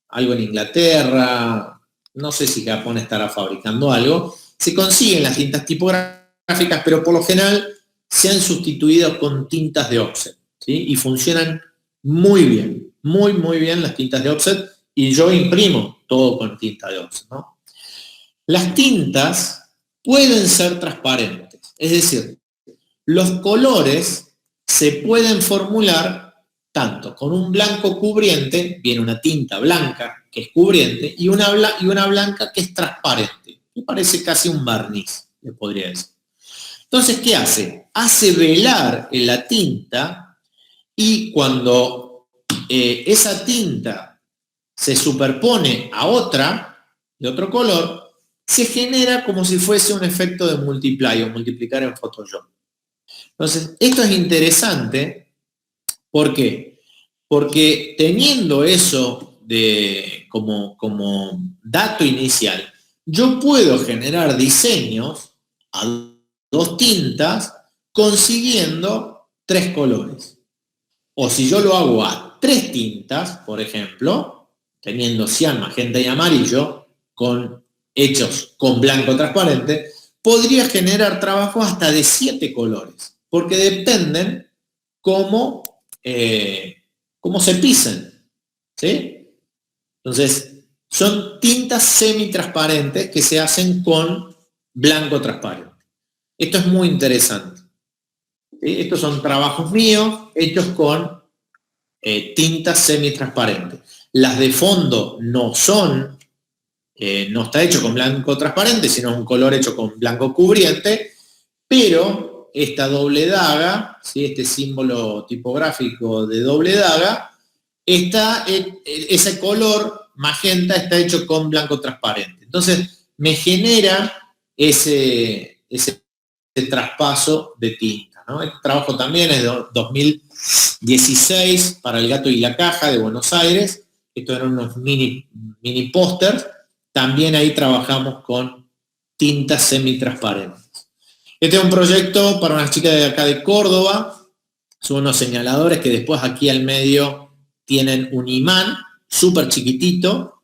B: algo en Inglaterra, no sé si Japón estará fabricando algo, se consiguen las tintas tipográficas, pero por lo general se han sustituido con tintas de offset, ¿sí? Y funcionan muy bien, muy bien las tintas de offset, y yo imprimo todo con tinta de offset, ¿no? Las tintas pueden ser transparentes, es decir, los colores se pueden formular tanto con un blanco cubriente, viene una tinta blanca que es cubriente, y una blanca que es transparente, que parece casi un barniz, le podría decir. Entonces, ¿qué hace? Hace velar en la tinta y cuando esa tinta se superpone a otra, de otro color, se genera como si fuese un efecto de multiply o multiplicar en Photoshop. Entonces, esto es interesante. ¿Por qué? Porque teniendo eso como dato inicial, yo puedo generar diseños a 2 tintas consiguiendo 3 colores. O si yo lo hago a 3 tintas, por ejemplo, teniendo cian, magenta y amarillo, hechos con blanco transparente, podría generar trabajos hasta de 7 colores, porque dependen cómo se pisen, ¿sí? Entonces, son tintas semitransparentes que se hacen con blanco transparente. Esto es muy interesante, ¿sí? Estos son trabajos míos hechos con tintas semitransparentes. Las de fondo no está hecho con blanco transparente, sino es un color hecho con blanco cubriente, pero esta doble daga, ¿sí? Este símbolo tipográfico de doble daga, ese color magenta está hecho con blanco transparente. Entonces me genera ese traspaso de tinta, ¿no? Este trabajo también es de 2016 para El Gato y la Caja de Buenos Aires. Estos eran unos mini pósters. También ahí trabajamos con tintas semitransparentes. Este es un proyecto para unas chicas de acá de Córdoba, son unos señaladores que después aquí al medio tienen un imán súper chiquitito,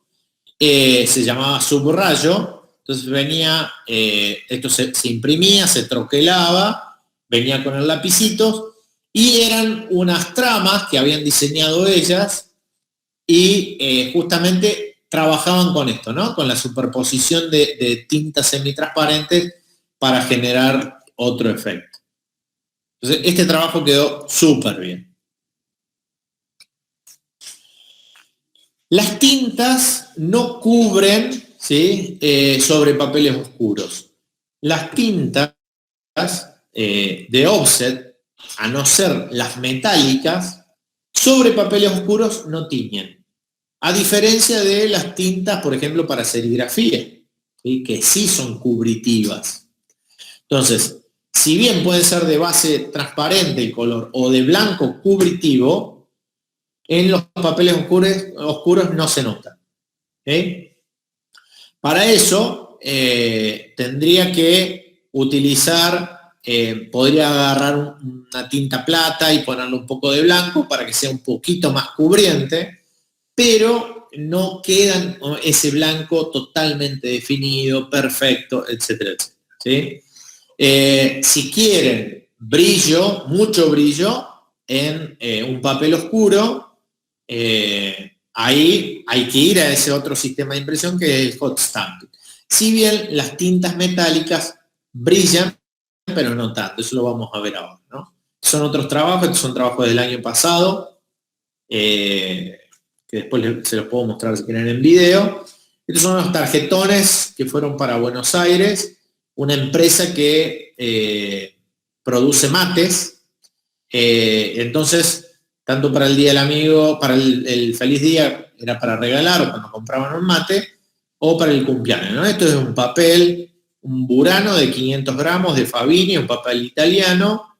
B: se llamaba subrayo. Entonces venía, esto se imprimía, se troquelaba, venía con el lapicito, y eran unas tramas que habían diseñado ellas, y justamente trabajaban con esto, ¿no? Con la superposición de tintas semitransparentes para generar otro efecto. Entonces, este trabajo quedó súper bien. Las tintas no cubren, ¿sí? Sobre papeles oscuros. Las tintas de offset, a no ser las metálicas, sobre papeles oscuros no tiñen. A diferencia de las tintas, por ejemplo, para serigrafía, ¿sí? Que sí son cubritivas. Entonces, si bien puede ser de base transparente el color o de blanco cubritivo, en los papeles oscuros no se nota. ¿Okay? Para eso tendría que utilizar, podría agarrar una tinta plata y ponerle un poco de blanco para que sea un poquito más cubriente, pero no queda ese blanco totalmente definido, perfecto, etcétera, etcétera. ¿Sí? Si quieren brillo, mucho brillo en un papel oscuro, ahí hay que ir a ese otro sistema de impresión que es el hot stamping. Si bien las tintas metálicas brillan, pero no tanto, eso lo vamos a ver ahora, ¿no? Son otros trabajos, son trabajos del año pasado, que después se los puedo mostrar si quieren en video. Estos son los tarjetones que fueron para Buenos Aires, una empresa que produce mates. Entonces, tanto para el Día del Amigo, para el Feliz Día, era para regalar o cuando compraban un mate, o para el cumpleaños, ¿no? Esto es un papel, un burano de 500 gramos de Fabini, un papel italiano.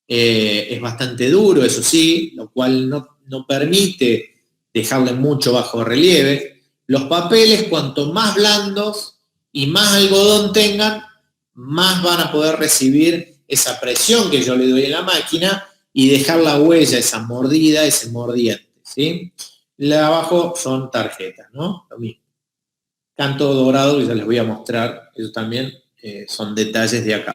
B: Es bastante duro, eso sí, lo cual no permite dejarle mucho bajo relieve. Los papeles, cuanto más blandos y más algodón tengan, más van a poder recibir esa presión que yo le doy en la máquina y dejar la huella, esa mordida, ese mordiente, ¿sí? La de abajo son tarjetas, ¿no? Lo mismo. Canto dorado, que ya les voy a mostrar, eso también son detalles de acá.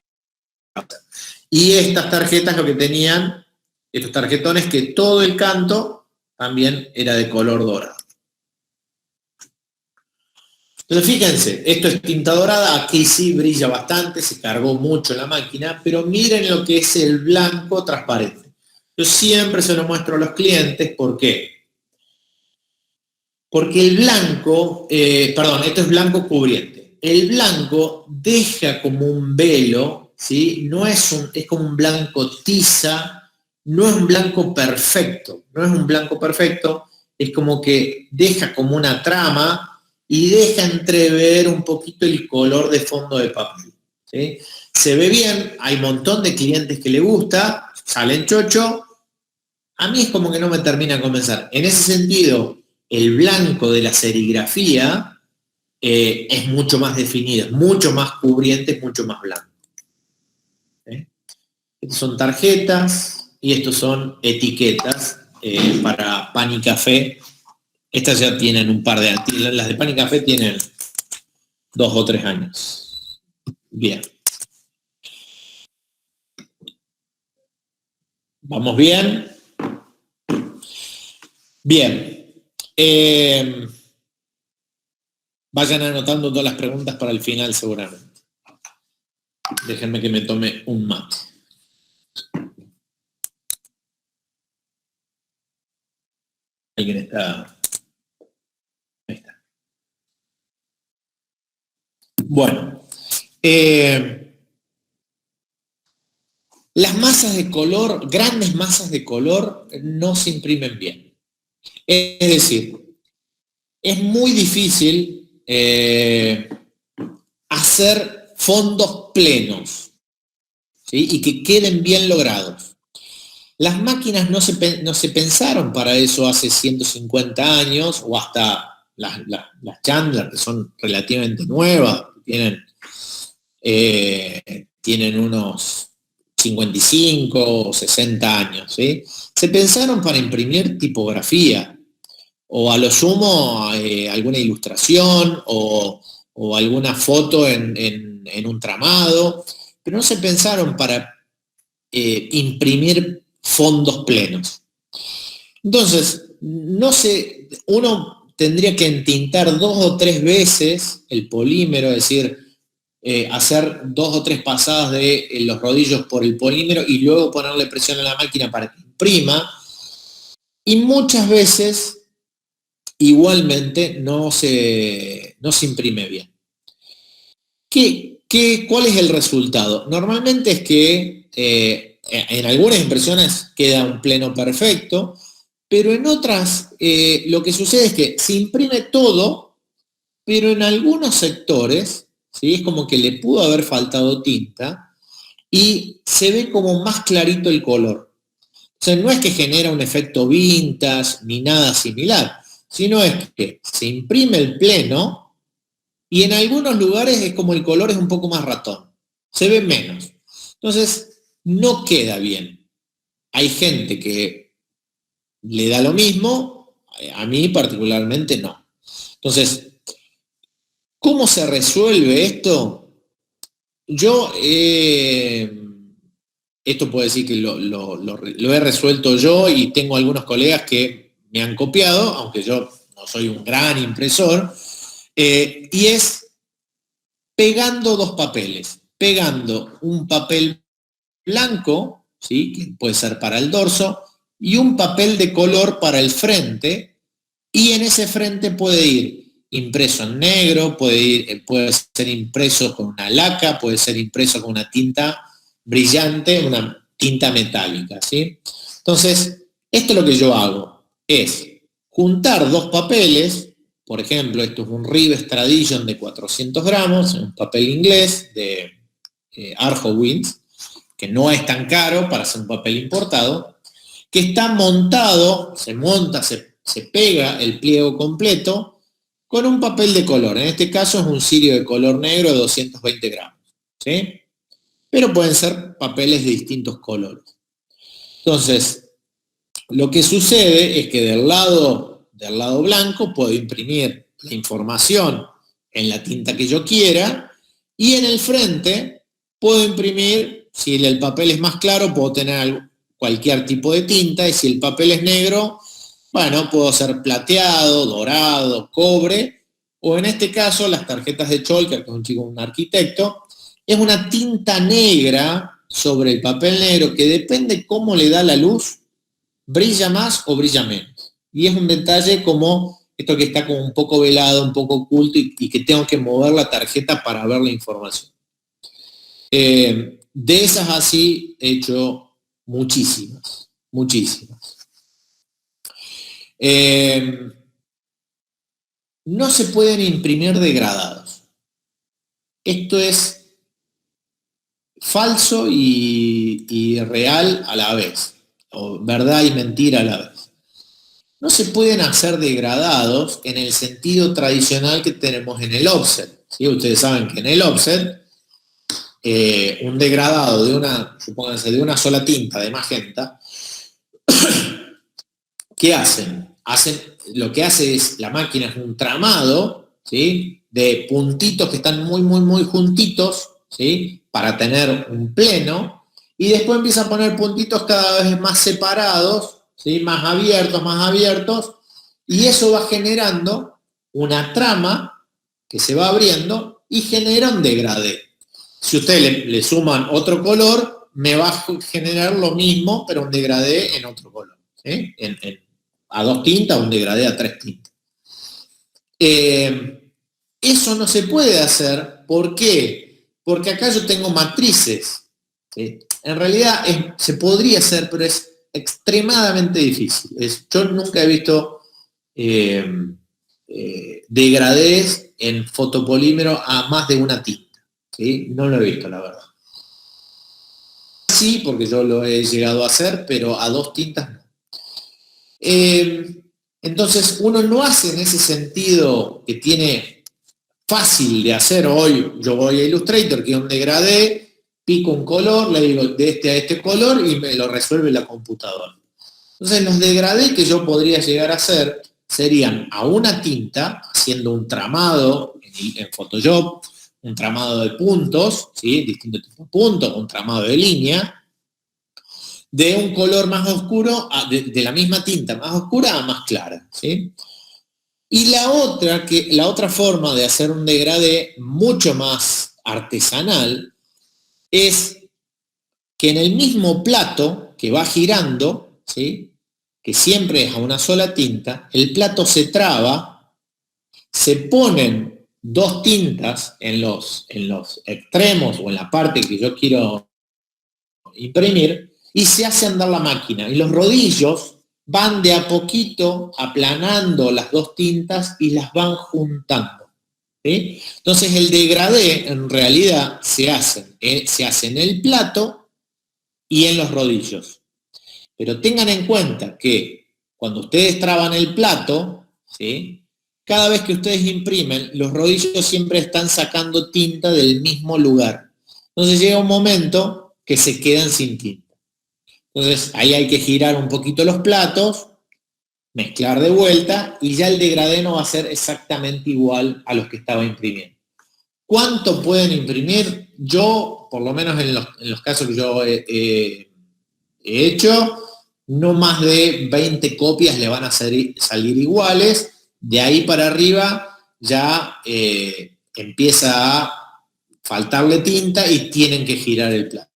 B: Y estas tarjetas lo que tenían, estos tarjetones, que todo el canto también era de color dorado. Entonces fíjense, esto es tinta dorada, aquí sí brilla bastante, se cargó mucho la máquina, pero miren lo que es el blanco transparente. Yo siempre se lo muestro a los clientes, ¿por qué? Porque el blanco, esto es blanco cubriente. El blanco deja como un velo, ¿sí? No es como un blanco tiza, no es un blanco perfecto, es como que deja como una trama y deja entrever un poquito el color de fondo de papel, ¿sí? Se ve bien, hay un montón de clientes que le gusta, salen chocho, a mí es como que no me termina de convencer. En ese sentido, el blanco de la serigrafía es mucho más definido, es mucho más cubriente, es mucho más blanco. Estas son tarjetas y estos son etiquetas para pan y café. Estas ya tienen un par de años. Las de pan y café tienen 2 o 3 años. Bien. ¿Vamos bien? Bien. Vayan anotando todas las preguntas para el final seguramente. Déjenme que me tome un mate. ¿Alguien está? Ahí está. Bueno. Las masas de color, grandes masas de color, no se imprimen bien. Es decir, es muy difícil hacer fondos plenos, ¿sí? Y que queden bien logrados. Las máquinas no se pensaron para eso hace 150 años, o hasta las Chandler, que son relativamente nuevas, tienen unos 55 o 60 años, ¿sí? Se pensaron para imprimir tipografía, o a lo sumo alguna ilustración, o alguna foto en un tramado, pero no se pensaron para imprimir fondos plenos. Entonces, no sé, uno tendría que entintar 2 o 3 veces el polímero, es decir, hacer 2 o 3 pasadas de los rodillos por el polímero y luego ponerle presión a la máquina para que imprima, y muchas veces igualmente no se imprime bien. ¿Cuál es el resultado? Normalmente es que en algunas impresiones queda un pleno perfecto, pero en otras lo que sucede es que se imprime todo, pero en algunos sectores, ¿sí?, es como que le pudo haber faltado tinta y se ve como más clarito el color. O sea, no es que genera un efecto vintage ni nada similar, sino es que se imprime el pleno y en algunos lugares es como el color es un poco más ratón, se ve menos. Entonces, no queda bien. Hay gente que le da lo mismo, a mí particularmente no. Entonces, ¿cómo se resuelve esto? Yo, esto puedo decir que lo he resuelto yo y tengo algunos colegas que me han copiado, aunque yo no soy un gran impresor, y es pegando 2 papeles, pegando un papel blanco, ¿sí?, que puede ser para el dorso, y un papel de color para el frente, y en ese frente puede ir impreso en negro, puede ser impreso con una laca, puede ser impreso con una tinta brillante, una tinta metálica, ¿sí? Entonces, esto es lo que yo hago, es juntar 2 papeles, por ejemplo, esto es un Rives Tradition de 400 gramos, un papel inglés de Arjowins, que no es tan caro para ser un papel importado, que está montado, se monta, se pega el pliego completo con un papel de color. En este caso es un cirio de color negro de 220 gramos, ¿sí? Pero pueden ser papeles de distintos colores. Entonces, lo que sucede es que del lado blanco puedo imprimir la información en la tinta que yo quiera, y en el frente puedo imprimir, si el papel es más claro, puedo tener cualquier tipo de tinta, y si el papel es negro, bueno, puedo hacer plateado, dorado, cobre, o en este caso las tarjetas de Cholker, que es un arquitecto, es una tinta negra sobre el papel negro que depende cómo le da la luz, brilla más o brilla menos. Y es un detalle como esto que está como un poco velado, un poco oculto, y que tengo que mover la tarjeta para ver la información. De esas así he hecho muchísimas. No se pueden imprimir degradados. Esto es falso y real a la vez, o verdad y mentira a la vez. No se pueden hacer degradados en el sentido tradicional que tenemos en el offset, ¿sí? Ustedes saben que en el offset, un degradado supónganse, de una sola tinta de magenta, ¿qué hacen? Lo que hace es, la máquina es un tramado, ¿sí?, de puntitos que están muy, muy, muy juntitos, ¿sí?, para tener un pleno, y después empieza a poner puntitos cada vez más separados, ¿sí?, más abiertos, y eso va generando una trama que se va abriendo y genera un degradé. Si ustedes le suman otro color, me va a generar lo mismo, pero un degradé en otro color, ¿sí?, a 2 tintas, un degradé a 3 tintas. Eso no se puede hacer. ¿Por qué? Porque acá yo tengo matrices. ¿Sí? En realidad se podría hacer, pero es extremadamente difícil. Yo nunca he visto degradés en fotopolímero a más de una tinta, ¿sí? No lo he visto, la verdad. Sí, porque yo lo he llegado a hacer, pero a 2 tintas no. Entonces uno no hace en ese sentido que tiene fácil de hacer hoy. Yo voy a Illustrator, que es un degradé, pico un color, le digo de este a este color y me lo resuelve la computadora. Entonces los degradés que yo podría llegar a hacer serían a una tinta, haciendo un tramado en Photoshop, un tramado de puntos, ¿sí? Distintos tipos de puntos, un tramado de línea, de un color más oscuro, de la misma tinta más oscura a más clara, ¿sí? Y la otra forma de hacer un degradé mucho más artesanal es que en el mismo plato que va girando, ¿sí?, que siempre es a una sola tinta, el plato se traba, se ponen dos tintas en los extremos o en la parte que yo quiero imprimir y se hace andar la máquina. Y los rodillos van de a poquito aplanando las dos tintas y las van juntando, ¿sí? Entonces el degradé en realidad se hace en el plato y en los rodillos. Pero tengan en cuenta que cuando ustedes traban el plato, ¿sí?, cada vez que ustedes imprimen, los rodillos siempre están sacando tinta del mismo lugar. Entonces llega un momento que se quedan sin tinta. Entonces ahí hay que girar un poquito los platos, mezclar de vuelta y ya el degradé no va a ser exactamente igual a los que estaba imprimiendo. ¿Cuánto pueden imprimir? Yo, por lo menos en los casos que yo he hecho, no más de 20 copias le van a salir iguales. De ahí para arriba ya empieza a faltarle tinta y tienen que girar el plato.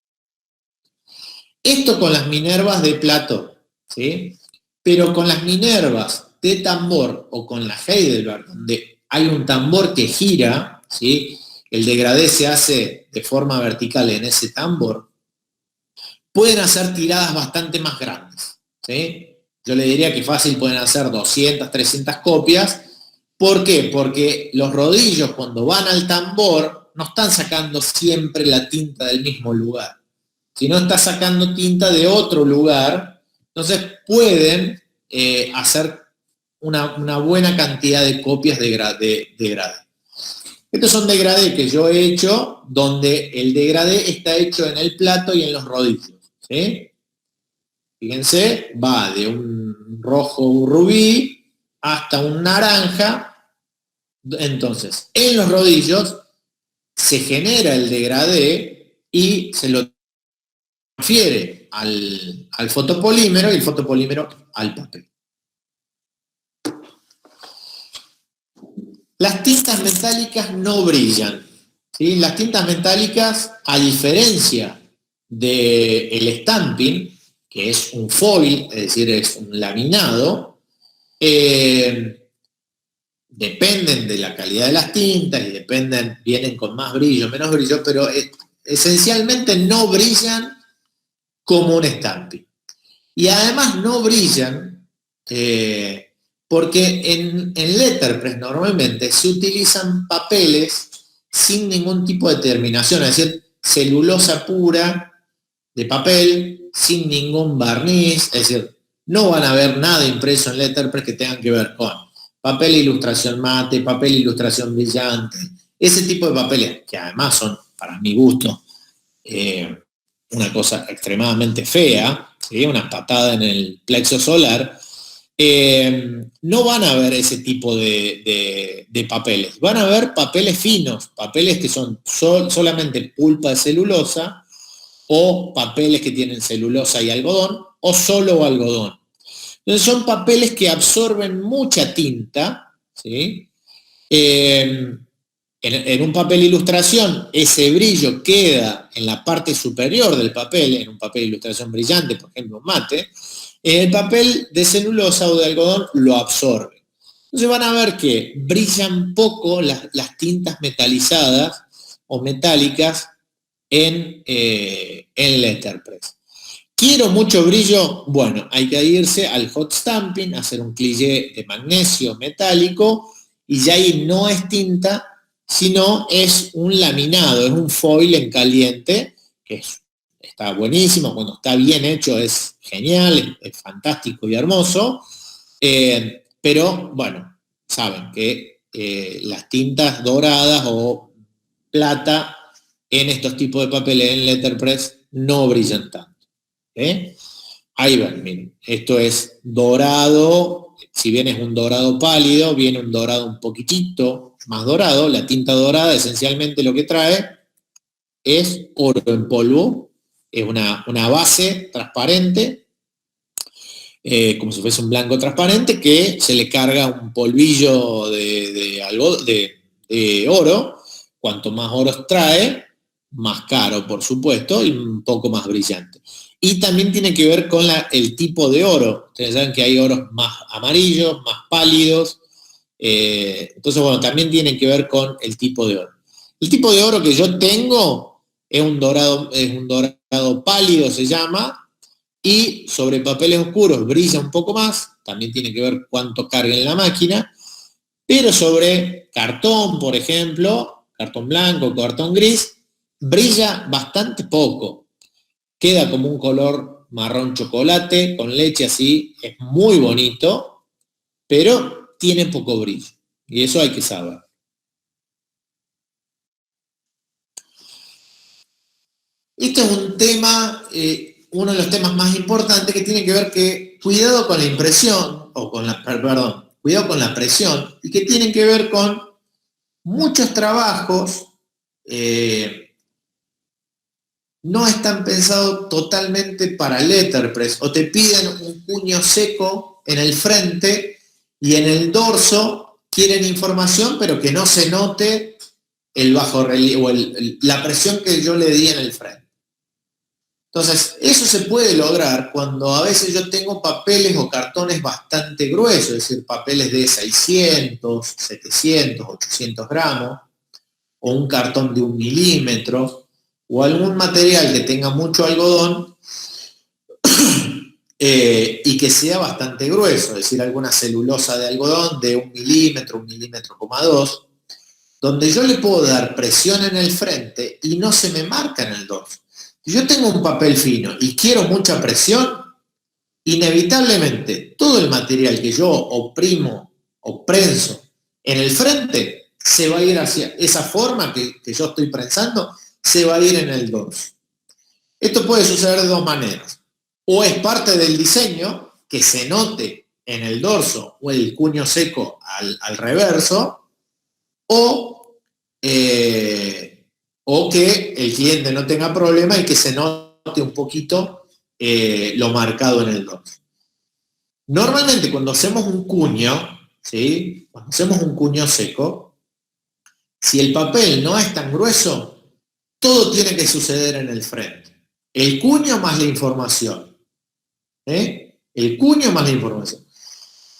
B: Esto con las Minervas de plato, ¿sí? Pero con las Minervas de tambor o con la Heidelberg, donde hay un tambor que gira, ¿sí?, el degradé se hace de forma vertical en ese tambor, pueden hacer tiradas bastante más grandes, ¿sí? Yo le diría que fácil pueden hacer 200, 300 copias. ¿Por qué? Porque los rodillos cuando van al tambor no están sacando siempre la tinta del mismo lugar, sino está sacando tinta de otro lugar. Entonces pueden hacer una buena cantidad de copias de degradé. Estos son degradés que yo he hecho donde el degradé está hecho en el plato y en los rodillos, ¿sí? Fíjense, va de un rojo rubí hasta un naranja. Entonces, en los rodillos se genera el degradé y se lo transfiere al fotopolímero y el fotopolímero al papel. Las tintas metálicas no brillan, ¿sí? Las tintas metálicas, a diferencia del stamping, que es un foil, es decir, es un laminado, dependen de la calidad de las tintas y vienen con más brillo, menos brillo, pero esencialmente no brillan como un stamping. Y además no brillan porque en letterpress normalmente se utilizan papeles sin ningún tipo de terminación, es decir, celulosa pura de papel sin ningún barniz, es decir, no van a ver nada impreso en letterpress que tengan que ver con papel ilustración mate, papel ilustración brillante, ese tipo de papeles que además son, para mi gusto, una cosa extremadamente fea, ¿sí?, una patada en el plexo solar. No van a ver ese tipo de papeles, van a ver papeles finos, papeles que son solamente pulpa de celulosa o papeles que tienen celulosa y algodón o solo algodón. Entonces son papeles que absorben mucha tinta, ¿sí? En un papel ilustración ese brillo queda en la parte superior del papel, en un papel ilustración brillante, por ejemplo mate. El papel de celulosa o de algodón lo absorbe. Entonces van a ver que brillan poco las tintas metalizadas o metálicas en letterpress. ¿Quiero mucho brillo? Bueno, hay que irse al hot stamping, hacer un cliché de magnesio metálico y ya ahí no es tinta, sino es un laminado, es un foil en caliente, que está buenísimo, cuando está bien hecho es genial, es fantástico y hermoso, pero bueno, saben que las tintas doradas o plata en estos tipos de papeles en letterpress no brillan tanto. Ahí ven, miren, esto es dorado, si bien es un dorado pálido, viene un dorado un poquitito más dorado. La tinta dorada esencialmente lo que trae es oro en polvo, es una base transparente, como si fuese un blanco transparente, que se le carga un polvillo de oro. Cuanto más oro trae, más caro, por supuesto, y un poco más brillante. Y también tiene que ver con el tipo de oro. Ustedes saben que hay oros más amarillos, más pálidos. Entonces, bueno, también tiene que ver con el tipo de oro. El tipo de oro que yo tengo es un dorado pálido, se llama, y sobre papeles oscuros brilla un poco más, también tiene que ver cuánto carga en la máquina, pero sobre cartón, por ejemplo, cartón blanco, cartón gris, brilla bastante poco. Queda como un color marrón chocolate, con leche así, es muy bonito, pero tiene poco brillo, y eso hay que saber. Este es un tema, uno de los temas más importantes, que tiene que ver que cuidado con la impresión, cuidado con la presión, y que tienen que ver con muchos trabajos no están pensados totalmente para letterpress, o te piden un cuño seco en el frente y en el dorso quieren información, pero que no se note el bajo relieve o la presión que yo le di en el frente. Entonces, eso se puede lograr cuando a veces yo tengo papeles o cartones bastante gruesos, es decir, papeles de 600, 700, 800 gramos, o un cartón de 1 milímetro, o algún material que tenga mucho algodón y que sea bastante grueso, es decir, alguna celulosa de algodón de 1 milímetro, 1,2 milímetros, donde yo le puedo dar presión en el frente y no se me marca en el dorso. Si yo tengo un papel fino y quiero mucha presión, inevitablemente todo el material que yo oprimo o prenso en el frente se va a ir hacia esa forma que yo estoy prensando, se va a ir en el dorso. Esto puede suceder de dos maneras. O es parte del diseño, que se note en el dorso o el cuño seco al reverso, o que el cliente no tenga problema y que se note un poquito lo marcado en el dorso. Normalmente cuando hacemos un cuño, ¿sí? Cuando hacemos un cuño seco, si el papel no es tan grueso, todo tiene que suceder en el frente. El cuño más la información. El cuño más la información.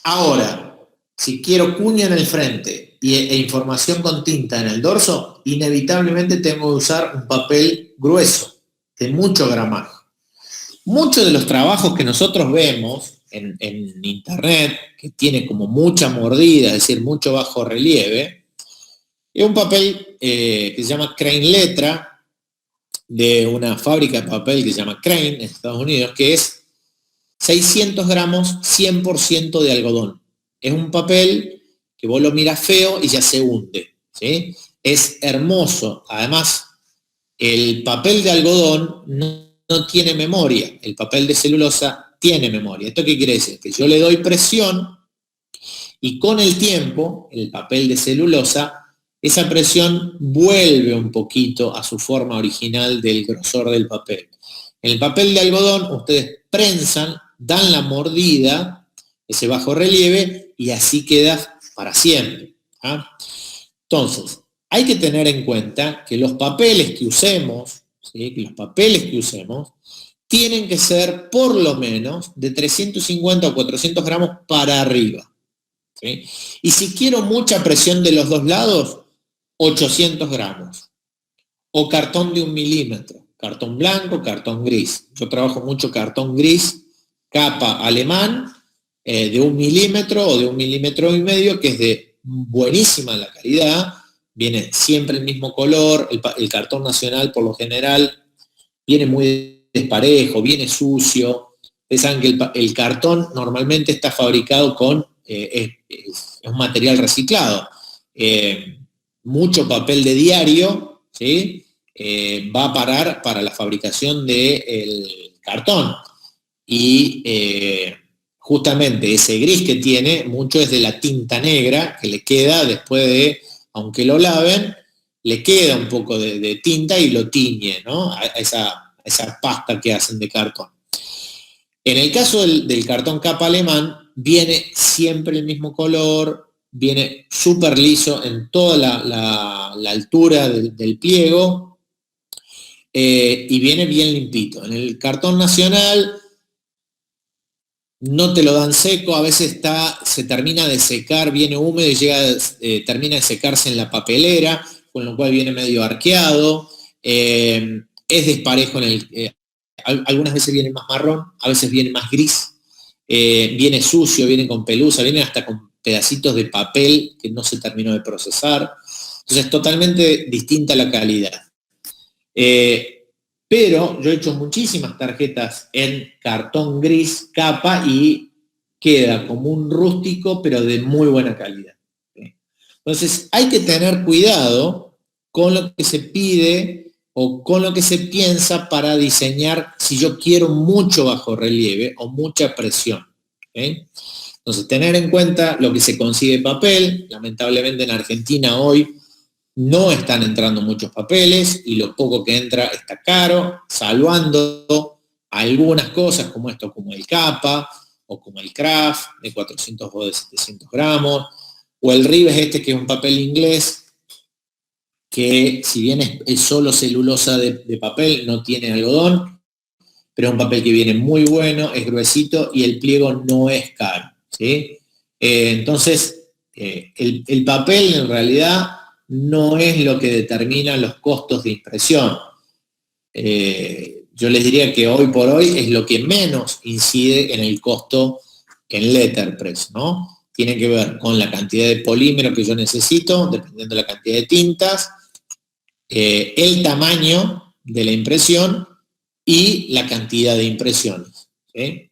B: Ahora, si quiero cuño en el frente e información con tinta en el dorso, inevitablemente tengo que usar un papel grueso, de mucho gramaje. Muchos de los trabajos que nosotros vemos en internet, que tiene como mucha mordida, es decir, mucho bajo relieve, es un papel que se llama Crane Letra, de una fábrica de papel que se llama Crane, en Estados Unidos, que es 600 gramos, 100% de algodón. Es un papel que vos lo mirás feo y ya se hunde, ¿sí? Es hermoso. Además, el papel de algodón no tiene memoria. El papel de celulosa tiene memoria. ¿Esto qué quiere decir? Que yo le doy presión y con el tiempo, el papel de celulosa, esa presión vuelve un poquito a su forma original del grosor del papel. En el papel de algodón ustedes prensan, dan la mordida, ese bajo relieve, y así queda para siempre. Entonces, hay que tener en cuenta que los papeles que usemos, ¿sí? Tienen que ser por lo menos de 350 o 400 gramos para arriba, ¿sí? Y si quiero mucha presión de los dos lados, 800 gramos. O cartón de 1 milímetro, cartón blanco, cartón gris. Yo trabajo mucho cartón gris, capa alemán, de 1 milímetro o de 1,5 milímetros, que es de buenísima la calidad, viene siempre el mismo color, el cartón nacional por lo general viene muy desparejo, viene sucio. Ustedes saben que el cartón normalmente está fabricado con, es un material reciclado. Mucho papel de diario, ¿sí? va a parar para la fabricación del cartón. Y justamente ese gris que tiene, mucho es de la tinta negra que le queda después de, aunque lo laven, le queda un poco de tinta y lo tiñe, ¿no? A esa pasta que hacen de cartón. En el caso del cartón capa alemán, viene siempre el mismo color, viene súper liso en toda la altura del pliego, y viene bien limpito. En el cartón nacional no te lo dan seco, a veces se termina de secar, viene húmedo y termina de secarse en la papelera, con lo cual viene medio arqueado, es desparejo algunas veces viene más marrón, a veces viene más gris, viene sucio, viene con pelusa, viene hasta con pedacitos de papel que no se terminó de procesar. Entonces, totalmente distinta la calidad. Pero yo he hecho muchísimas tarjetas en cartón gris, capa, y queda como un rústico, pero de muy buena calidad. Entonces, hay que tener cuidado con lo que se pide o con lo que se piensa para diseñar si yo quiero mucho bajo relieve o mucha presión. Entonces, tener en cuenta lo que se consigue papel. Lamentablemente en Argentina hoy no están entrando muchos papeles y lo poco que entra está caro, salvando algunas cosas como esto, como el capa o como el craft de 400 o de 700 gramos, o el Rives que es un papel inglés que si bien es solo celulosa de papel, no tiene algodón, pero es un papel que viene muy bueno, es gruesito y el pliego no es caro, ¿sí? Entonces, el papel en realidad no es lo que determina los costos de impresión. Yo les diría que hoy por hoy es lo que menos incide en el costo en letterpress, ¿no? Tiene que ver con la cantidad de polímero que yo necesito, dependiendo de la cantidad de tintas, el tamaño de la impresión y la cantidad de impresiones, ¿sí?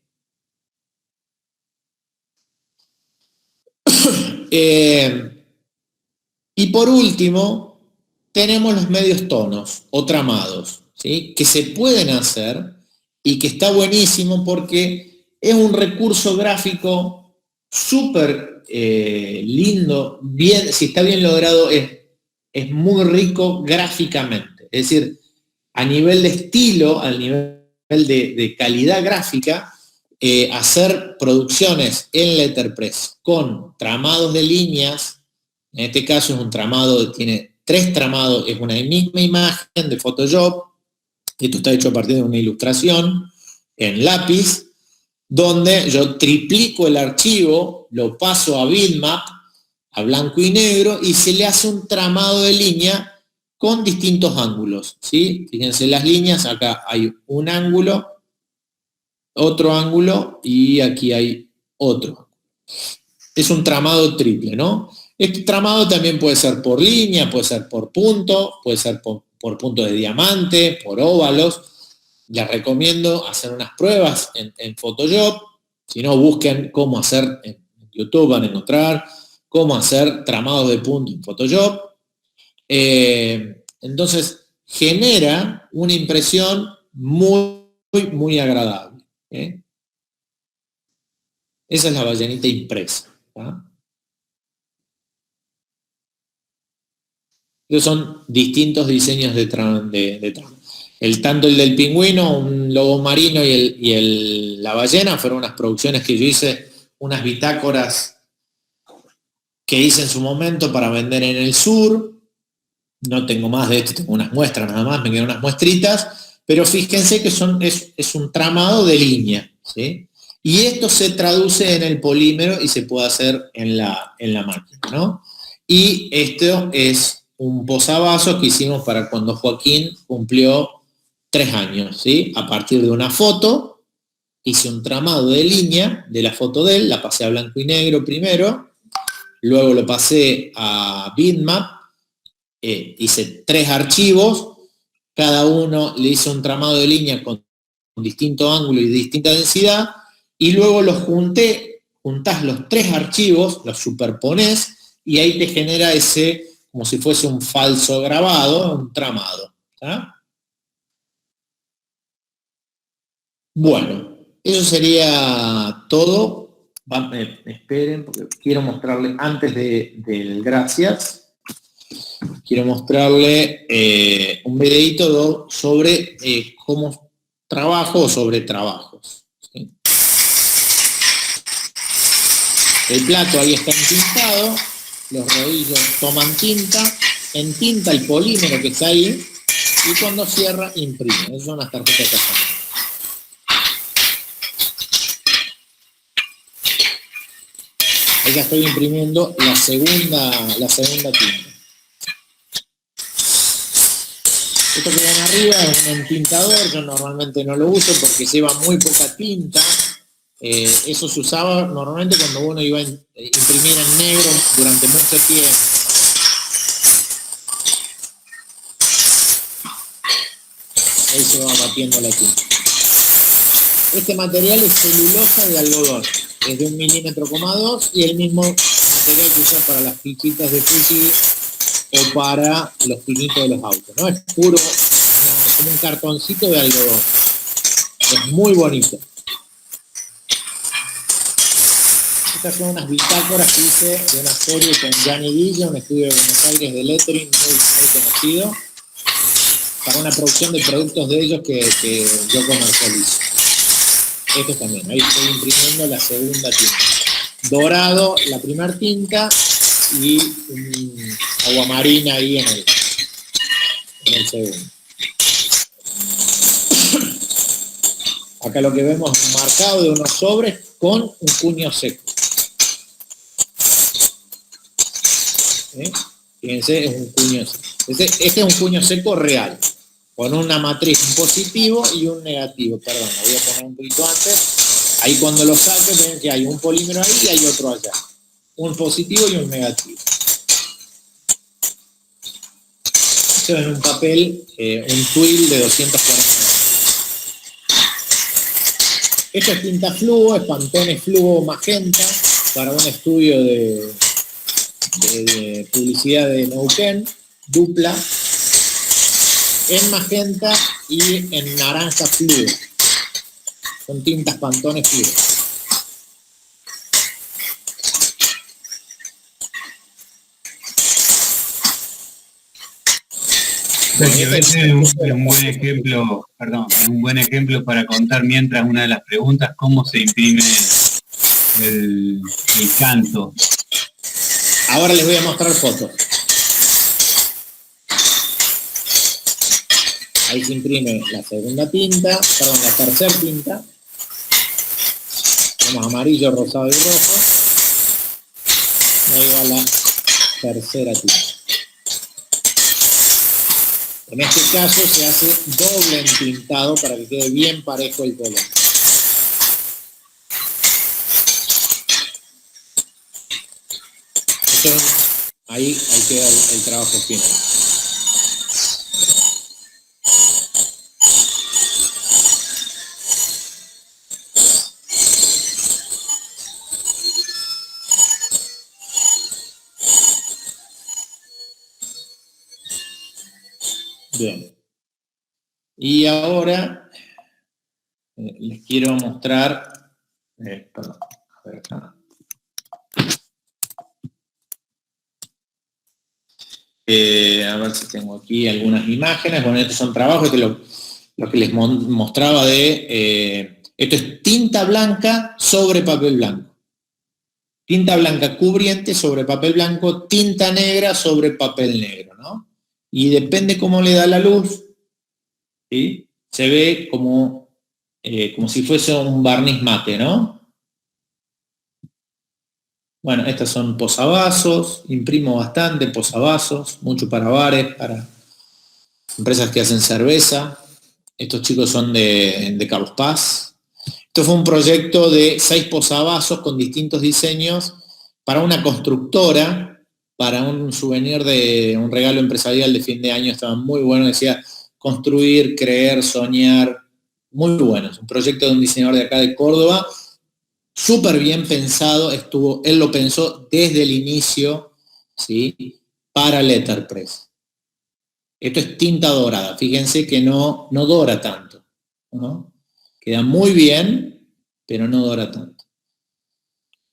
B: Y por último, tenemos los medios tonos o tramados, ¿sí? Que se pueden hacer y que está buenísimo porque es un recurso gráfico súper lindo, si está bien logrado, es muy rico gráficamente. Es decir, a nivel de estilo, a nivel de calidad gráfica, hacer producciones en letterpress con tramados de líneas. En este caso es un tramado, tiene 3 tramados, es una misma imagen de Photoshop. Esto está hecho a partir de una ilustración en lápiz, donde yo triplico el archivo, lo paso a bitmap, a blanco y negro, y se le hace un tramado de línea con distintos ángulos, ¿sí? Fíjense las líneas, acá hay un ángulo, otro ángulo, y aquí hay otro. Es un tramado triple, ¿no? Este tramado también puede ser por línea, puede ser por punto, puede ser por puntos de diamante, por óvalos. Les recomiendo hacer unas pruebas en Photoshop. Si no, busquen cómo hacer, en YouTube van a encontrar cómo hacer tramados de punto en Photoshop. Entonces, genera una impresión muy, muy agradable. Esa es la ballenita impresa. Son distintos diseños de trama. Tanto el del pingüino, un lobo marino y la ballena fueron unas producciones que yo hice, unas bitácoras que hice en su momento para vender en el sur. No tengo más de esto, tengo unas muestras nada más, me quedan unas muestritas, pero fíjense que es un tramado de línea, ¿sí? Y esto se traduce en el polímero y se puede hacer en la máquina, ¿no? Y esto es un posavasos que hicimos para cuando Joaquín cumplió 3 años, ¿sí? A partir de una foto, hice un tramado de línea de la foto de él, la pasé a blanco y negro primero, luego lo pasé a bitmap, hice 3 archivos, cada uno le hice un tramado de línea con distinto ángulo y distinta densidad, y luego los juntás los 3 archivos, los superponés, y ahí te genera como si fuese un falso grabado, un tramado. ¿Está? Bueno, eso sería todo. Esperen, porque quiero mostrarle, antes del gracias, quiero mostrarle un videito sobre cómo trabajo o sobre trabajos. ¿Sí? El plato ahí está entintado, los rodillos toman tinta, entinta el polímero que está ahí y cuando cierra imprime. Esas son las tarjetas de casamiento. Ahí ya estoy imprimiendo la segunda tinta. Esto que ven arriba es un entintador, yo normalmente no lo uso porque lleva muy poca tinta. Eso se usaba normalmente cuando uno iba a imprimir en negro durante mucho tiempo. Ahí se va batiendo la tinta. Este material es celulosa de algodón. Es de 1,2 milímetros y el mismo material que usan para las fichitas de fusil o para los pinitos de los autos, ¿no? Es puro, como un cartoncito de algodón. Es muy bonito. Estas son unas bitácoras que hice de una serie con Gianni Villa, un estudio de Buenos Aires de lettering muy conocido, para una producción de productos de ellos que yo comercializo. Estos también, ahí estoy imprimiendo la segunda tinta. Dorado, la primera tinta, y agua marina ahí en el segundo. Acá lo que vemos es un marcado de unos sobres con un cuño seco. Fíjense, es un cuño seco. Este es un cuño seco real, con una matriz, un positivo y un negativo. Perdón, lo voy a poner un poquito antes. Ahí cuando lo saque ven que hay un polímero ahí y hay otro allá. Un positivo y un negativo. Esto es un papel, un twill de 240. Esto es tinta fluo, es Pantone Fluo Magenta, para un estudio de publicidad de Neuquén, dupla, en magenta y en naranja fluo. Son tintas Pantone Fluo.
A: Es un buen ejemplo, perdón, es un buen ejemplo para contar mientras una de las preguntas, cómo se imprime el canto.
B: Ahora les voy a mostrar fotos. Ahí se imprime la segunda tinta, perdón, la tercera tinta. Tenemos amarillo, rosado y rojo. Y ahí va la tercera tinta. En este caso se hace doble entintado para que quede bien parejo el color. Ahí queda el trabajo final. Bien. Y ahora les quiero mostrar, perdón, a ver acá. A ver si tengo aquí algunas imágenes. Bueno, estos son trabajos, lo que les mostraba esto es tinta blanca sobre papel blanco. Tinta blanca cubriente sobre papel blanco, tinta negra sobre papel negro, ¿no? Y depende cómo le da la luz, ¿sí? Se ve como si fuese un barniz mate, ¿no? Bueno, estas son posavasos, imprimo bastante posavasos, mucho para bares, para empresas que hacen cerveza. Estos chicos son de Carlos Paz. Esto fue un proyecto de 6 posavasos con distintos diseños para una constructora, para un souvenir de un regalo empresarial de fin de año. Estaba muy bueno, decía construir, creer, soñar. Muy bueno, es un proyecto de un diseñador de acá de Córdoba, súper bien pensado, él lo pensó desde el inicio, ¿sí? Para Letterpress. Esto es tinta dorada. Fíjense que no dora tanto, ¿no? Queda muy bien, pero no dora tanto.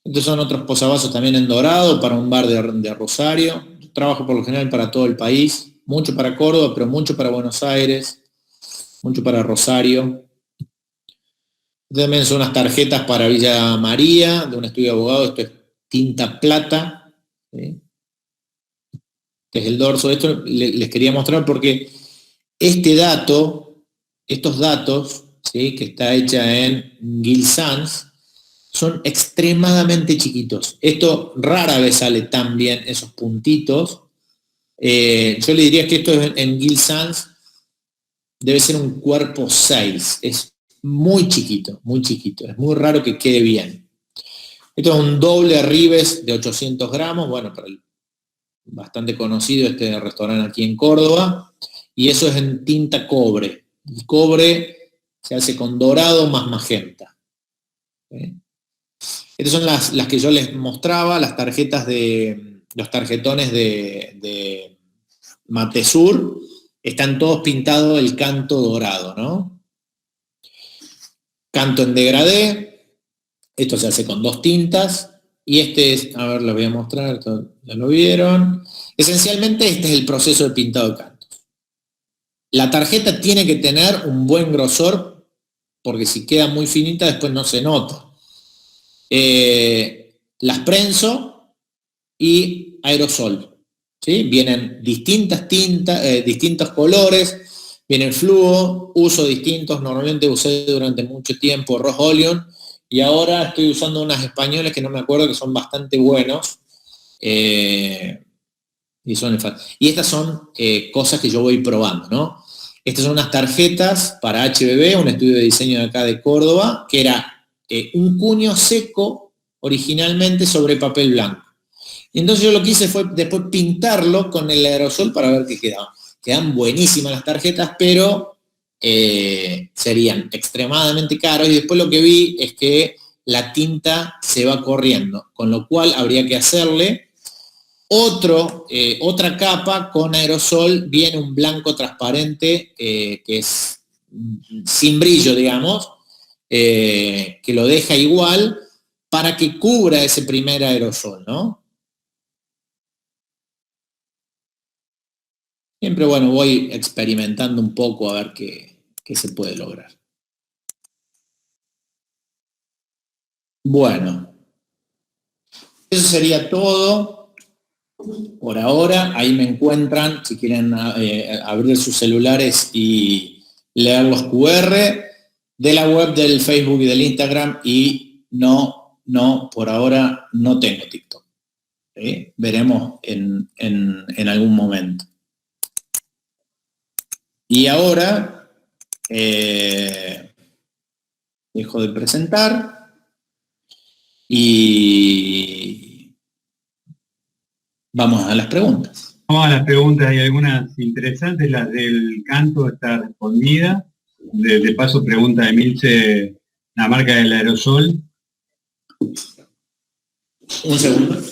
B: Estos son otros posavasos también en dorado para un bar de Rosario. Yo trabajo por lo general para todo el país, mucho para Córdoba, pero mucho para Buenos Aires, mucho para Rosario. También son unas tarjetas para Villa María, de un estudio de abogado. Esto es tinta plata, ¿sí? Este es el dorso. Esto les quería mostrar porque estos datos, ¿sí?, que está hecha en Gill Sans, son extremadamente chiquitos. Esto rara vez sale tan bien, esos puntitos. Yo le diría que esto en Gill Sans debe ser un cuerpo 6. Es muy chiquito, muy chiquito. Es muy raro que quede bien. Esto es un doble Ribes de 800 gramos, bueno, para bastante conocido este restaurante aquí en Córdoba. Y eso es en tinta cobre. El cobre se hace con dorado más magenta. ¿Sí? Estas son las que yo les mostraba, las tarjetas los tarjetones de Matesur. Están todos pintados el canto dorado, ¿no? Canto en degradé. Esto se hace con 2 tintas. Y este es, a ver, les voy a mostrar, esto ya lo vieron. Esencialmente este es el proceso de pintado de cantos. La tarjeta tiene que tener un buen grosor, porque si queda muy finita después no se nota. Las prenso y aerosol, ¿sí? Vienen distintas tintas, distintos colores, vienen fluo, uso distintos. Normalmente usé durante mucho tiempo Rhode y ahora estoy usando unas españoles que no me acuerdo, que son bastante buenos. Y estas son cosas que yo voy probando, ¿no? Estas son unas tarjetas para HBB, un estudio de diseño de acá de Córdoba, que era un cuño seco originalmente sobre papel blanco. Y entonces yo lo que hice fue después pintarlo con el aerosol para ver qué quedaba. Quedan buenísimas las tarjetas, pero serían extremadamente caros. Y después lo que vi es que la tinta se va corriendo, con lo cual habría que hacerle otra capa con aerosol, viene un blanco transparente que es sin brillo, digamos, que lo deja igual para que cubra ese primer aerosol, ¿no? Siempre, bueno, voy experimentando un poco a ver qué se puede lograr. Bueno, eso sería todo por ahora. Ahí me encuentran, si quieren abrir sus celulares y leer los QR de la web, del Facebook y del Instagram. Y no, por ahora no tengo TikTok. ¿Sí? Veremos en algún momento. Y ahora dejo de presentar y vamos a las preguntas.
A: Vamos a las preguntas, hay algunas interesantes, las del canto está respondida. De paso pregunta Emilce la marca del aerosol.
B: Un segundo.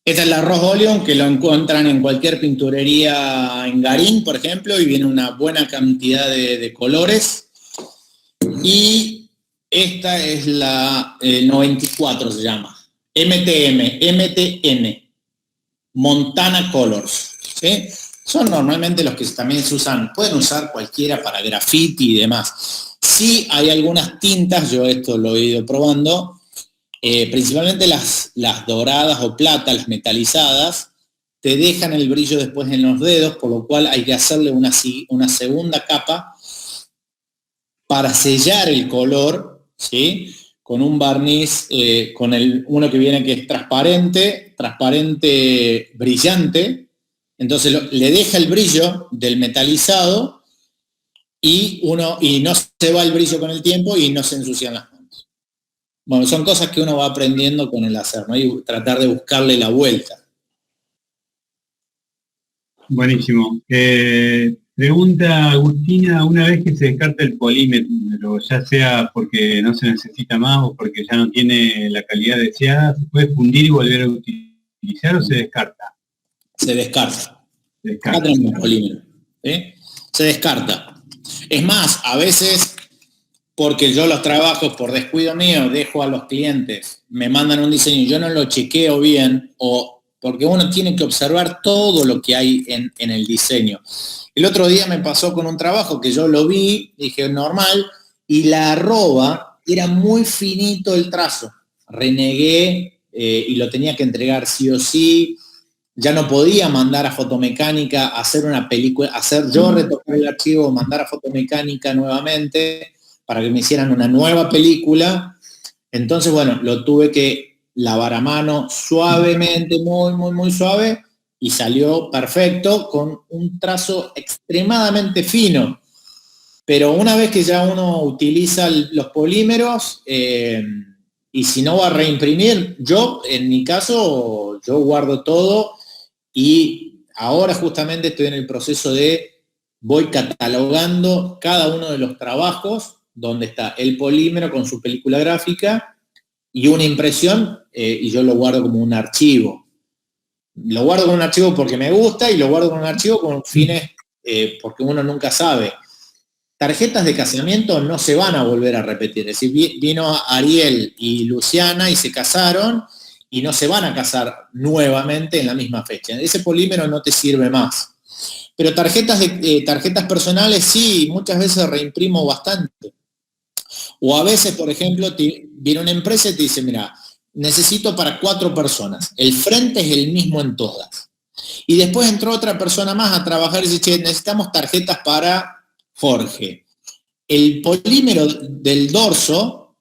B: Esta es la Rhode, que lo encuentran en cualquier pinturería en Garín, por ejemplo, y viene una buena cantidad de colores. Y esta es la 94, se llama. MTN, Montana Colors. ¿Sí? Son normalmente los que también se usan, pueden usar cualquiera para graffiti y demás. Sí hay algunas tintas, yo esto lo he ido probando, principalmente las doradas o plata, las metalizadas, te dejan el brillo después en los dedos, por lo cual hay que hacerle una segunda capa para sellar el color, ¿sí? Con un barniz, con uno que viene que es transparente brillante, entonces le deja el brillo del metalizado y no se va el brillo con el tiempo y no se ensucian las manos. Bueno, son cosas que uno va aprendiendo con el hacer, ¿no? Y tratar de buscarle la vuelta.
A: Buenísimo. Pregunta Agustina, una vez que se descarta el polímero, ya sea porque no se necesita más o porque ya no tiene la calidad deseada, ¿se puede fundir y volver a utilizar o se descarta?
B: Se descarta.
A: Se
B: Acá
A: descarta.
B: tenemos polímero. ¿Sí? Se descarta. Es más, a veces, porque yo los trabajos por descuido mío, dejo a los clientes, me mandan un diseño y yo no lo chequeo bien, o porque uno tiene que observar todo lo que hay en el diseño. El otro día me pasó con un trabajo que yo lo vi, dije normal, y la arroba era muy finito el trazo. Renegué y lo tenía que entregar sí o sí. Ya no podía mandar a Fotomecánica a hacer una película, hacer yo retocar el archivo, mandar a Fotomecánica nuevamente para que me hicieran una nueva película. Entonces, bueno, lo tuve que lavar a mano suavemente, muy, muy, muy suave, y salió perfecto con un trazo extremadamente fino. Pero una vez que ya uno utiliza los polímeros, y si no va a reimprimir, yo, en mi caso, yo guardo todo y ahora justamente estoy en el proceso de, voy catalogando cada uno de los trabajos donde está el polímero con su película gráfica y una impresión, y yo lo guardo como un archivo. Lo guardo como un archivo porque me gusta y lo guardo como un archivo con fines, porque uno nunca sabe. Tarjetas de casamiento no se van a volver a repetir. Es decir, vino Ariel y Luciana y se casaron y no se van a casar nuevamente en la misma fecha. Ese polímero no te sirve más. Pero tarjetas personales sí, muchas veces reimprimo bastante. O a veces, por ejemplo, viene una empresa y te dice, mira, necesito para 4 personas. El frente es el mismo en todas. Y después entró otra persona más a trabajar y dice, che, necesitamos tarjetas para Jorge. El polímero del dorso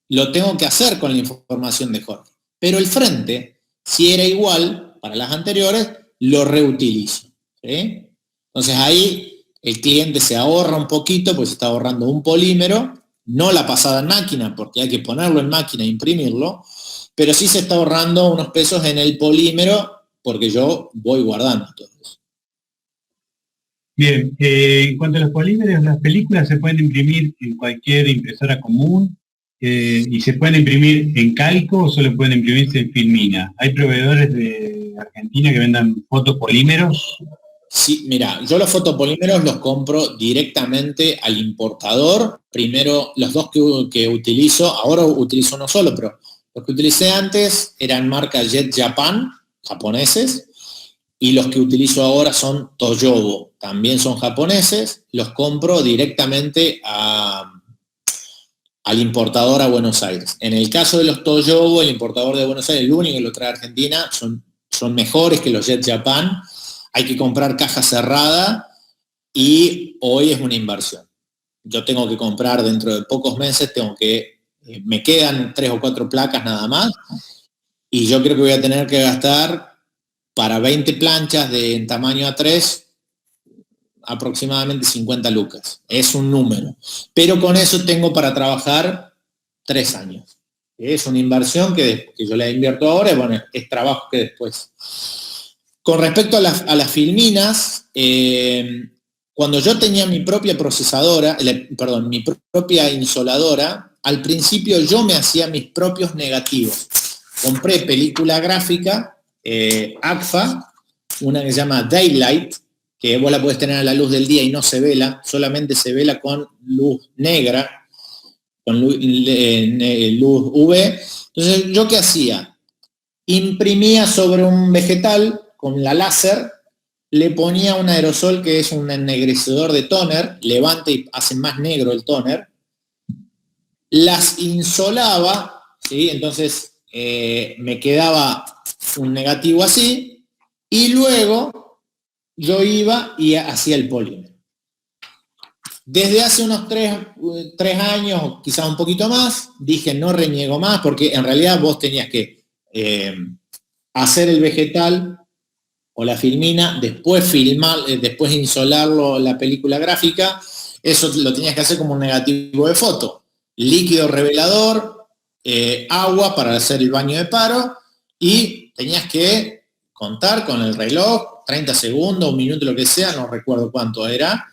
B: lo tengo que hacer con la información de Jorge. Pero el frente, si era igual para las anteriores, lo reutilizo. ¿Sí? Entonces ahí el cliente se ahorra un poquito, pues está ahorrando un polímero, no la pasada en máquina, porque hay que ponerlo en máquina e imprimirlo, pero sí se está ahorrando unos pesos en el polímero, porque yo voy guardando todo eso.
A: Bien, en cuanto a los polímeros, las películas se pueden imprimir en cualquier impresora común y se pueden imprimir en calco o solo pueden imprimirse en filmina. ¿Hay proveedores de Argentina que vendan fotopolímeros?
B: Sí, mira, yo los fotopolímeros los compro directamente al importador. Primero, los dos que utilizo, ahora utilizo uno solo, pero los que utilicé antes eran marca Jet Japan, japoneses, y los que utilizo ahora son Toyobo, también son japoneses. Los compro directamente al importador a Buenos Aires. En el caso de los Toyobo, el importador de Buenos Aires, el único que lo trae a Argentina, son mejores que los Jet Japan. Hay que comprar caja cerrada y hoy es una inversión. Yo tengo que comprar dentro de pocos meses, me quedan 3 o 4 placas nada más, y yo creo que voy a tener que gastar para 20 planchas en tamaño A3 aproximadamente 50 lucas. Es un número. Pero con eso tengo para trabajar 3 años. Es una inversión que yo la invierto ahora y bueno, es trabajo que después. Con respecto a las filminas, cuando yo tenía mi propia procesadora, mi propia insoladora, al principio yo me hacía mis propios negativos. Compré película gráfica, Agfa, una que se llama Daylight, que vos la podés tener a la luz del día y no se vela, solamente se vela con luz negra, con luz UV. Entonces, ¿yo qué hacía? Imprimía sobre un vegetal con la láser, le ponía un aerosol que es un ennegrecedor de tóner, levanta y hace más negro el tóner, las insolaba, ¿sí? Entonces me quedaba un negativo así, y luego yo iba y hacía el polímero. Desde hace unos 3 años, quizás un poquito más, dije no reniego más, porque en realidad vos tenías que hacer el vegetal o la filmina, después después insolarlo la película gráfica. Eso lo tenías que hacer como un negativo de foto. Líquido revelador, agua para hacer el baño de paro, y tenías que contar con el reloj, 30 segundos, un minuto, lo que sea, no recuerdo cuánto era,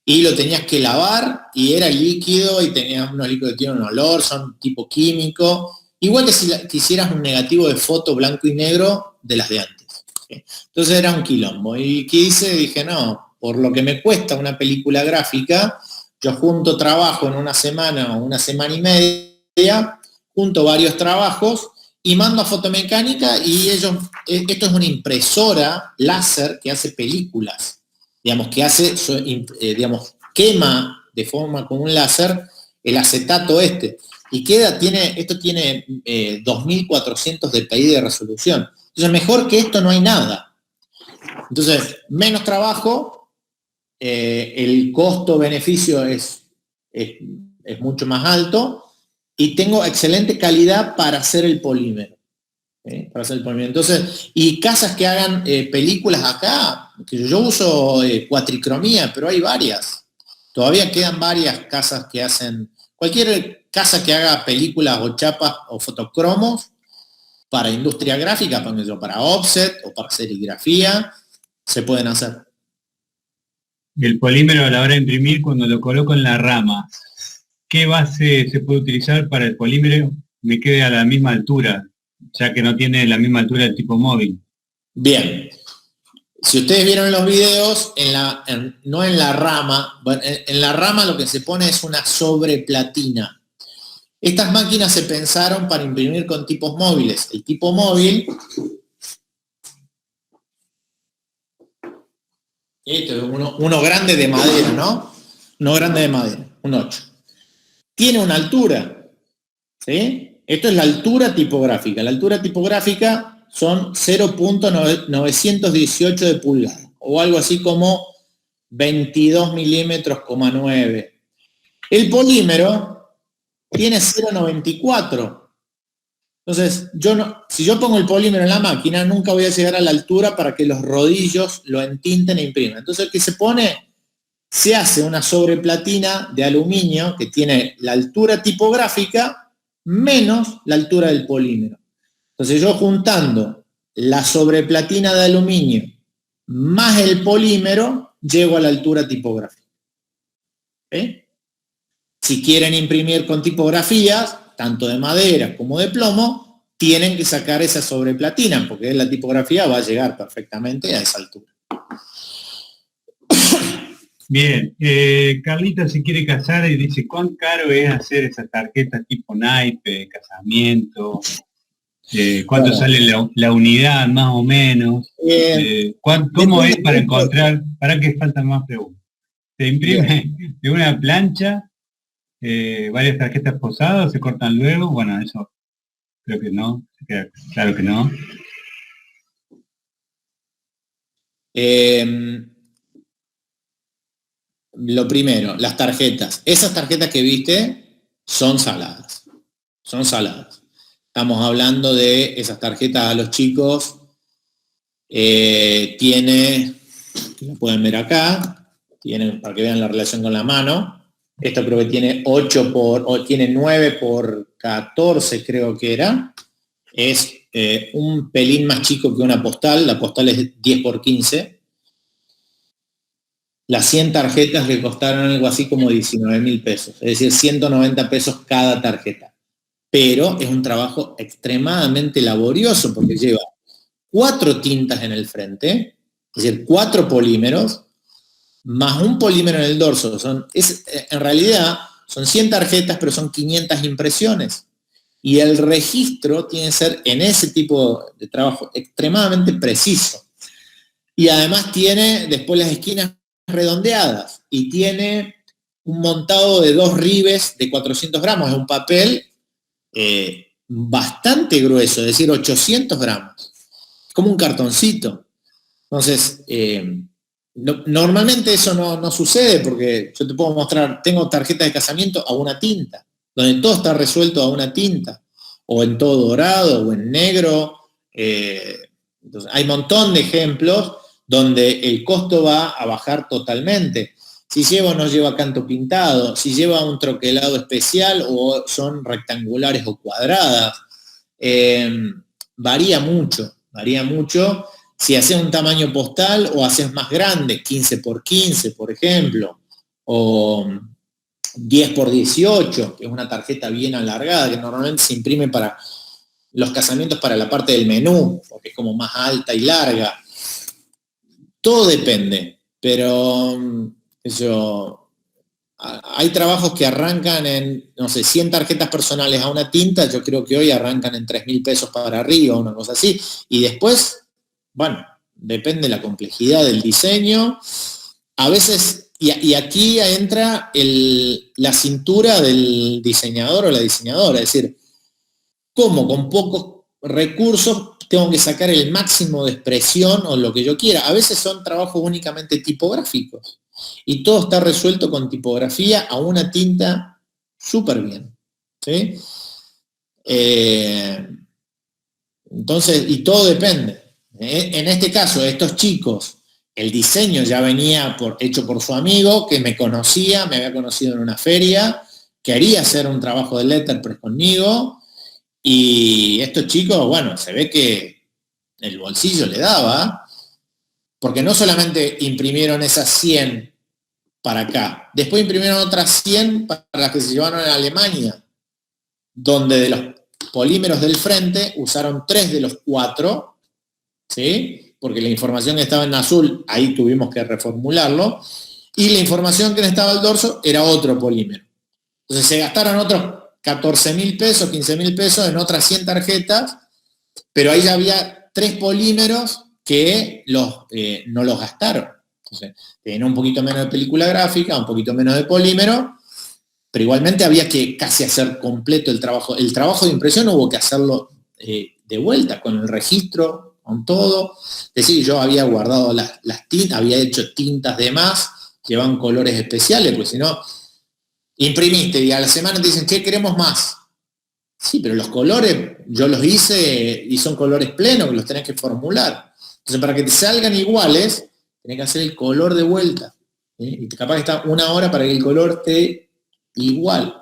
B: y lo tenías que lavar, y era líquido, y tenías unos líquidos que tienen un olor, son tipo químico, igual que si quisieras un negativo de foto blanco y negro de las de antes. ¿Sí? Entonces era un quilombo. ¿Y qué hice? Dije, no, por lo que me cuesta una película gráfica, yo junto trabajo en una semana o una semana y media, junto varios trabajos, y mando a fotomecánica, y esto es una impresora láser que hace películas, digamos, que hace, quema de forma con un láser el acetato y esto tiene 2400 dpi de resolución. Entonces, mejor que esto no hay nada. Entonces, menos trabajo, el costo-beneficio es mucho más alto, y tengo excelente calidad para hacer el polímero. Para hacer el polímero. Entonces, y casas que hagan películas acá, que yo uso cuatricromía, pero hay varias. Todavía quedan varias casas que hacen, cualquier casa que haga películas o chapas o fotocromos para industria gráfica, para offset o para serigrafía, se pueden hacer.
A: El polímero a la hora de imprimir, cuando lo coloco en la rama, ¿qué base se puede utilizar para el polímero? Me quede a la misma altura, ya que no tiene la misma altura del tipo móvil.
B: Bien. Si ustedes vieron en los videos, no en la rama, en la rama lo que se pone es una sobreplatina. Estas máquinas se pensaron para imprimir con tipos móviles. El tipo móvil, esto es uno grande de madera, ¿no? Uno grande de madera, un 8. Tiene una altura, ¿sí? Esto es la altura tipográfica. La altura tipográfica son 0.918 de pulgada, o algo así como 22 milímetros, 9. El polímero tiene 0.94. Entonces, si yo pongo el polímero en la máquina, nunca voy a llegar a la altura para que los rodillos lo entinten e impriman. Entonces, ¿qué se pone? Se hace una sobreplatina de aluminio que tiene la altura tipográfica menos la altura del polímero. Entonces yo juntando la sobreplatina de aluminio más el polímero, llego a la altura tipográfica. ¿Sí? Si quieren imprimir con tipografías, tanto de madera como de plomo, tienen que sacar esa sobreplatina, porque la tipografía va a llegar perfectamente a esa altura.
A: Bien, Carlita se quiere casar y dice, ¿cuán caro es hacer esas tarjetas tipo naipe, de casamiento? ¿Cuánto sale la unidad, más o menos? ¿Cómo es para encontrar? ¿Para qué faltan más preguntas? ¿Se imprime de una plancha varias tarjetas posadas, se cortan luego? Bueno, eso creo que no, queda claro que no.
B: Lo primero, las tarjetas. Esas tarjetas que viste son saladas. Son saladas. Estamos hablando de esas tarjetas a los chicos. Tiene, lo pueden ver acá, para que vean la relación con la mano. Esto creo que tiene 9 por 14, creo que era. Es un pelín más chico que una postal. La postal es 10 por 15. Las 100 tarjetas le costaron algo así como 19.000 pesos, es decir, 190 pesos cada tarjeta. Pero es un trabajo extremadamente laborioso porque lleva 4 tintas en el frente, es decir, 4 polímeros, más un polímero en el dorso. En realidad son 100 tarjetas, pero son 500 impresiones. Y el registro tiene que ser en ese tipo de trabajo extremadamente preciso. Y además tiene después las esquinas redondeadas y tiene un montado de 2 ribes de 400 gramos, es un papel bastante grueso, es decir, 800 gramos, como un cartoncito. Entonces, normalmente eso no sucede, porque yo te puedo mostrar, tengo tarjetas de casamiento a una tinta, donde todo está resuelto a una tinta, o en todo dorado, o en negro. Entonces, hay un montón de ejemplos donde el costo va a bajar totalmente. Si lleva o no lleva canto pintado, si lleva un troquelado especial o son rectangulares o cuadradas. Varía mucho. Si haces un tamaño postal o haces más grande, 15 por 15, por ejemplo, o 10 por 18, que es una tarjeta bien alargada, que normalmente se imprime para los casamientos, para la parte del menú, porque es como más alta y larga. Todo depende, pero hay trabajos que arrancan en, no sé, 100 tarjetas personales a una tinta, yo creo que hoy arrancan en 3.000 pesos para arriba, una cosa así, y después, bueno, depende de la complejidad del diseño. A veces, y aquí entra la cintura del diseñador o la diseñadora, es decir, cómo con pocos recursos tengo que sacar el máximo de expresión o lo que yo quiera. A veces son trabajos únicamente tipográficos y todo está resuelto con tipografía a una tinta súper bien, ¿sí? Entonces, y todo depende. En este caso, estos chicos, el diseño ya venía hecho por su amigo, que me conocía, me había conocido en una feria, quería hacer un trabajo de letterpress conmigo, y estos chicos, bueno, se ve que el bolsillo le daba, porque no solamente imprimieron esas 100 para acá, después imprimieron otras 100 para las que se llevaron a Alemania, donde de los polímeros del frente usaron 3 de los 4, ¿sí? Porque la información que estaba en azul, ahí tuvimos que reformularlo, y la información que estaba al dorso era otro polímero. Entonces se gastaron otros 14.000 pesos, 15.000 pesos en otras 100 tarjetas, pero ahí ya había 3 polímeros que no los gastaron. Entonces, tenían un poquito menos de película gráfica, un poquito menos de polímero, pero igualmente había que casi hacer completo el trabajo. El trabajo de impresión hubo que hacerlo de vuelta, con el registro, con todo. Es decir, yo había guardado las tintas, había hecho tintas de más, llevaban colores especiales, pues si no, imprimiste y a la semana te dicen, ¿qué queremos más? Sí, pero los colores yo los hice y son colores plenos, que los tenés que formular. Entonces, para que te salgan iguales, tenés que hacer el color de vuelta. ¿Sí? Y capaz que está 1 hora para que el color esté igual.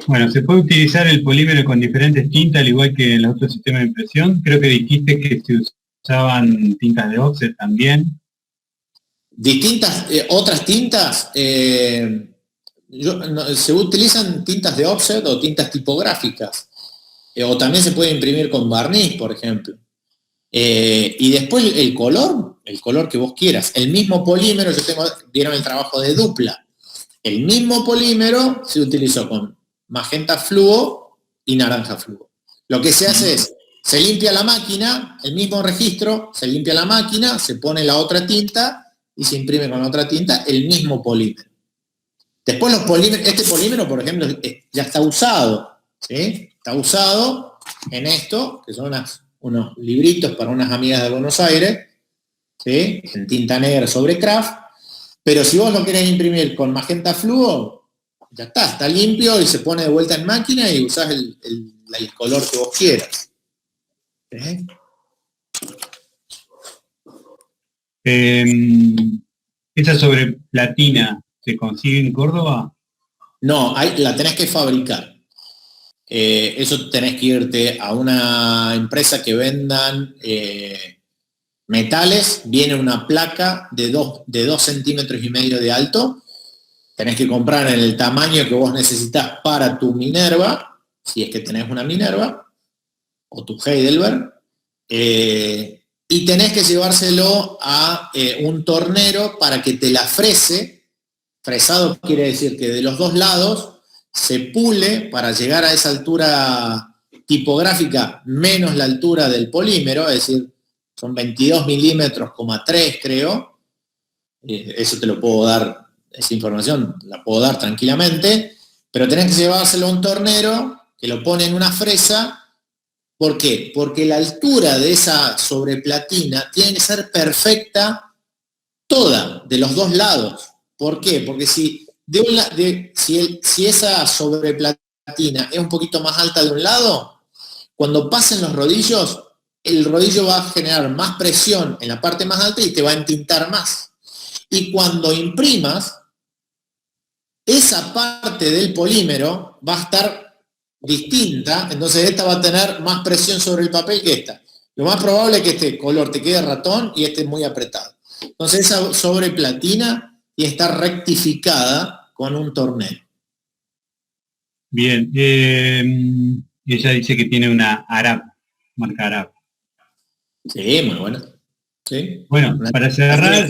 A: Bueno, se puede utilizar el polímero con diferentes tintas, al igual que en los otros sistemas de impresión. Creo que dijiste que se usaban tintas de offset también.
B: Distintas, otras tintas, se utilizan tintas de offset o tintas tipográficas, o también se puede imprimir con barniz, por ejemplo. Y después el color que vos quieras, el mismo polímero, vieron el trabajo de dupla, el mismo polímero se utilizó con magenta fluo y naranja fluo. Lo que se hace es, se limpia la máquina, el mismo registro, se limpia la máquina, se pone la otra tinta y se imprime con otra tinta el mismo polímero. Después los polímeros, este polímero, por ejemplo, ya está usado, ¿sí? Está usado en esto, que son unos libritos para unas amigas de Buenos Aires, ¿sí? En tinta negra sobre craft, pero si vos lo querés imprimir con magenta fluo, ya está limpio y se pone de vuelta en máquina y usás el color que vos quieras. ¿Sí?
A: ¿Esa sobre platina se consigue en Córdoba?
B: No, la tenés que fabricar. Eso tenés que irte a una empresa que vendan metales, viene una placa de 2 centímetros y medio de alto, tenés que comprar en el tamaño que vos necesitas para tu Minerva, si es que tenés una Minerva, o tu Heidelberg, y tenés que llevárselo a un tornero para que te la frese. Fresado quiere decir que de los 2 lados se pule para llegar a esa altura tipográfica menos la altura del polímero, es decir, son 22 milímetros, 3 creo. Eso te lo puedo dar, esa información la puedo dar tranquilamente, pero tenés que llevárselo a un tornero que lo pone en una fresa. ¿Por qué? Porque la altura de esa sobreplatina tiene que ser perfecta toda, de los 2 lados. ¿Por qué? Porque si esa sobreplatina es un poquito más alta de un lado, cuando pasen los rodillos, el rodillo va a generar más presión en la parte más alta y te va a entintar más. Y cuando imprimas, esa parte del polímero va a estar distinta, entonces esta va a tener más presión sobre el papel que esta. Lo más probable es que este color te quede ratón y este muy apretado. Entonces esa sobreplatina y está rectificada con un tornero.
A: Bien. Ella dice que tiene una Arab, marca Arab.
B: Sí, muy buena. Sí.
A: Bueno, para cerrar,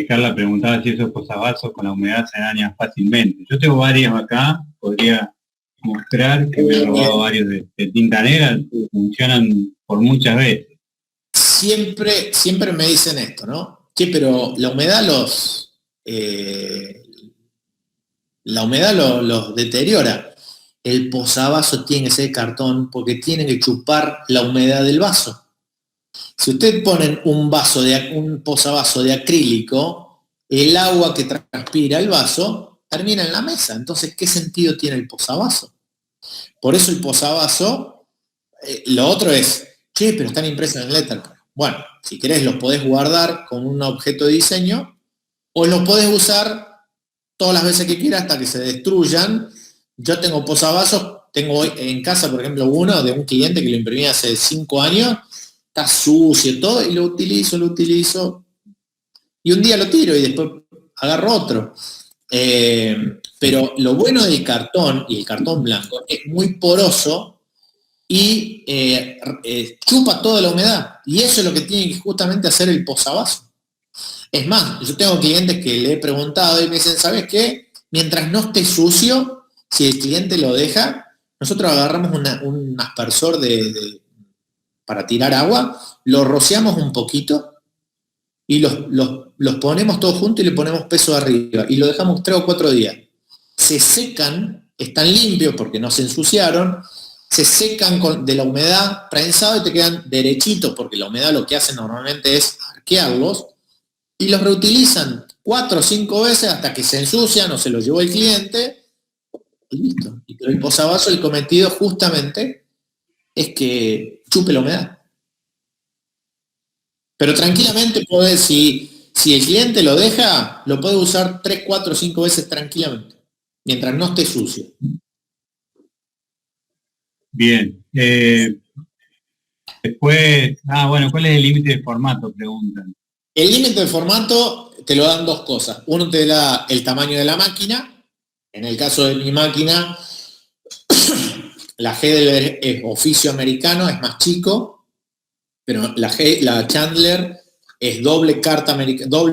A: Carla preguntaba si esos posavasos con la humedad se dañan fácilmente. Yo tengo varios acá, podría mostrar que me he robado varios de tinta negra, funcionan por muchas veces.
B: Siempre me dicen esto, ¿no? Sí, pero la humedad los deteriora. El posavasos tiene que ser cartón porque tiene que chupar la humedad del vaso. Si usted pone un posavasos de acrílico, el agua que transpira el vaso termina en la mesa. Entonces, ¿qué sentido tiene el posavasos? Por eso el posavasos, lo otro es, che, pero están impresos en Letterpress. Bueno, si querés los podés guardar con un objeto de diseño o los podés usar todas las veces que quieras hasta que se destruyan. Yo tengo posavasos, tengo hoy en casa, por ejemplo, uno de un cliente que lo imprimí hace 5 años, está sucio todo, y lo utilizo, y un día lo tiro y después agarro otro. Pero lo bueno del cartón, y el cartón blanco, es muy poroso y chupa toda la humedad. Y eso es lo que tiene que justamente hacer el posavasos. Es más, yo tengo clientes que le he preguntado y me dicen, ¿sabes qué? Mientras no esté sucio, si el cliente lo deja, nosotros agarramos un aspersor para tirar agua, lo rociamos un poquito y los ponemos todos juntos y le ponemos peso arriba y lo dejamos 3 o 4 días. Se secan, están limpios porque no se ensuciaron, se secan de la humedad prensado y te quedan derechitos porque la humedad lo que hace normalmente es arquearlos y los reutilizan 4 o 5 veces hasta que se ensucian o se los llevó el cliente y listo. Y el posavasos, el cometido justamente es que chupe la humedad. Pero tranquilamente podés, si el cliente lo deja, lo puede usar 3, 4, 5 veces tranquilamente, mientras no esté sucio.
A: Bien. Después, ¿cuál es el límite de formato? Preguntan.
B: El límite de formato te lo dan 2 cosas. Uno te da el tamaño de la máquina. En el caso de mi máquina, la Hedler es oficio americano, es más chico, pero la Chandler es doble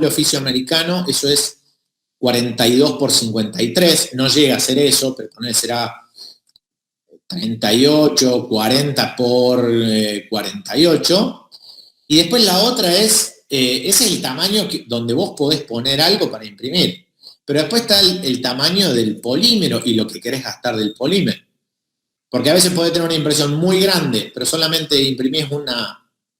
B: oficio americano, eso es 42 por 53, no llega a ser eso, pero será 38, 40 por 48. Y después la otra ese es el tamaño donde vos podés poner algo para imprimir. Pero después está el tamaño del polímero y lo que querés gastar del polímero. Porque a veces podés tener una impresión muy grande, pero solamente imprimís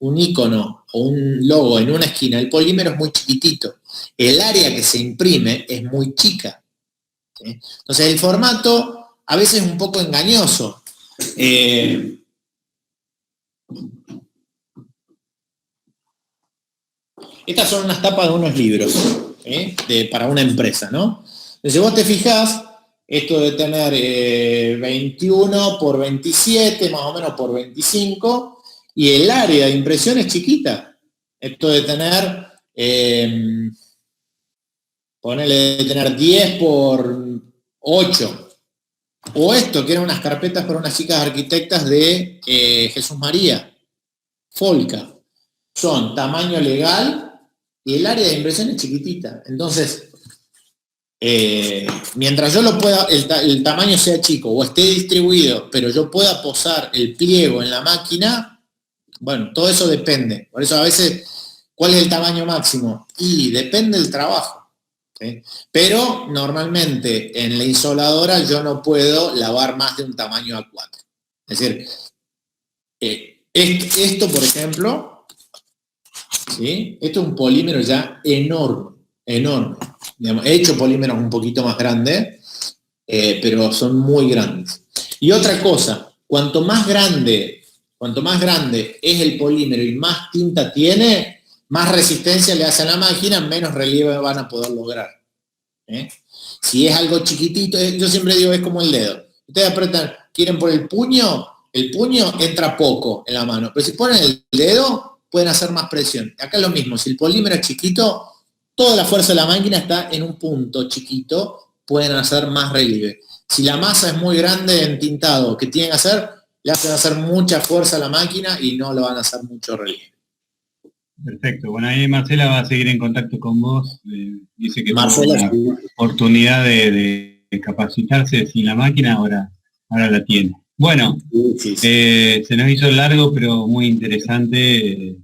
B: un icono o un logo en una esquina. El polímero es muy chiquitito. El área que se imprime es muy chica. ¿Sí? Entonces el formato a veces es un poco engañoso. Estas son unas tapas de unos libros para una empresa, ¿no? Entonces, si vos te fijás, esto debe tener 21 por 27, más o menos por 25, y el área de impresión es chiquita. Esto debe tener, debe tener 10 por 8. O esto, que eran unas carpetas para unas chicas arquitectas de Jesús María, Folca. Son tamaño legal y el área de impresión es chiquitita. Entonces, mientras yo lo pueda, el tamaño sea chico o esté distribuido, pero yo pueda posar el pliego en la máquina, bueno, todo eso depende. Por eso a veces, ¿cuál es el tamaño máximo? Y depende del trabajo. ¿Sí? Pero normalmente en la insoladora yo no puedo lavar más de un tamaño A4. Es decir, esto, por ejemplo, ¿sí? Esto es un polímero ya enorme. Digamos, he hecho polímeros un poquito más grandes, pero son muy grandes. Y otra cosa, cuanto más grande es el polímero y más tinta tiene, más resistencia le hace a la máquina, menos relieve van a poder lograr. Si es algo chiquitito, yo siempre digo, es como el dedo. Ustedes apretan, quieren por el puño, el puño entra poco en la mano, pero si ponen el dedo, pueden hacer más presión. Acá es lo mismo, si el polímero es chiquito, toda la fuerza de la máquina está en un punto chiquito, pueden hacer más relieve. Si la masa es muy grande en tintado, ¿qué tienen que hacer? Le hacen hacer mucha fuerza a la máquina y no lo van a hacer mucho relieve.
A: Perfecto. Bueno, ahí Marcela va a seguir en contacto con vos. Dice que
B: Marcela,
A: tuvo la oportunidad de capacitarse sin la máquina, ahora la tiene. Bueno,
B: sí.
A: se nos hizo largo, pero muy interesante.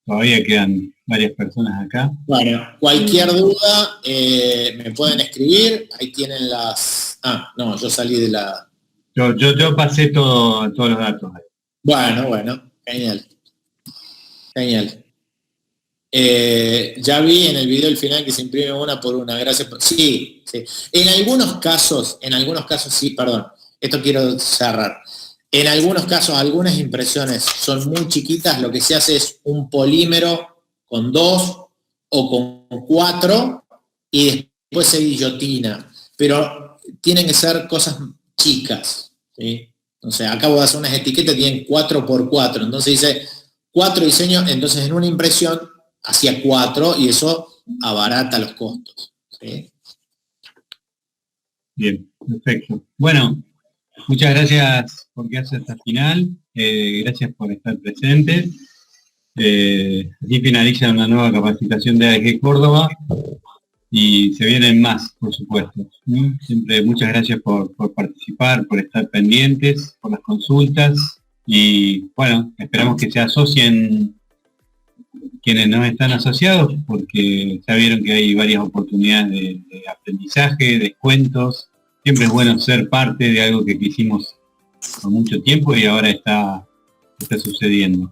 A: Todavía quedan varias personas acá.
B: Bueno, cualquier duda me pueden escribir. Ahí tienen las... Ah, no, yo salí de la...
A: Yo pasé todos los datos ahí.
B: Bueno, genial. Ya vi en el video el final que se imprime una por una. Gracias por... Sí. En algunos casos sí, perdón. Esto quiero cerrar. En algunos casos, algunas impresiones son muy chiquitas. Lo que se hace es un polímero con 2 o con 4 y después se guillotina. Pero tienen que ser cosas chicas, ¿sí? O sea, acabo de hacer unas etiquetas, tienen 4x4, entonces dice 4 diseños, entonces en una impresión hacía 4 y eso abarata los costos, ¿sí?
A: Bien, perfecto. Bueno, muchas gracias por quedarse hasta el final, gracias por estar presentes. Así finaliza una nueva capacitación de ADG Córdoba. Y se vienen más, por supuesto. Siempre muchas gracias por participar, por estar pendientes, por las consultas y bueno, esperamos que se asocien quienes no están asociados porque ya vieron que hay varias oportunidades de aprendizaje, descuentos. Siempre es bueno ser parte de algo que quisimos por mucho tiempo y ahora está sucediendo.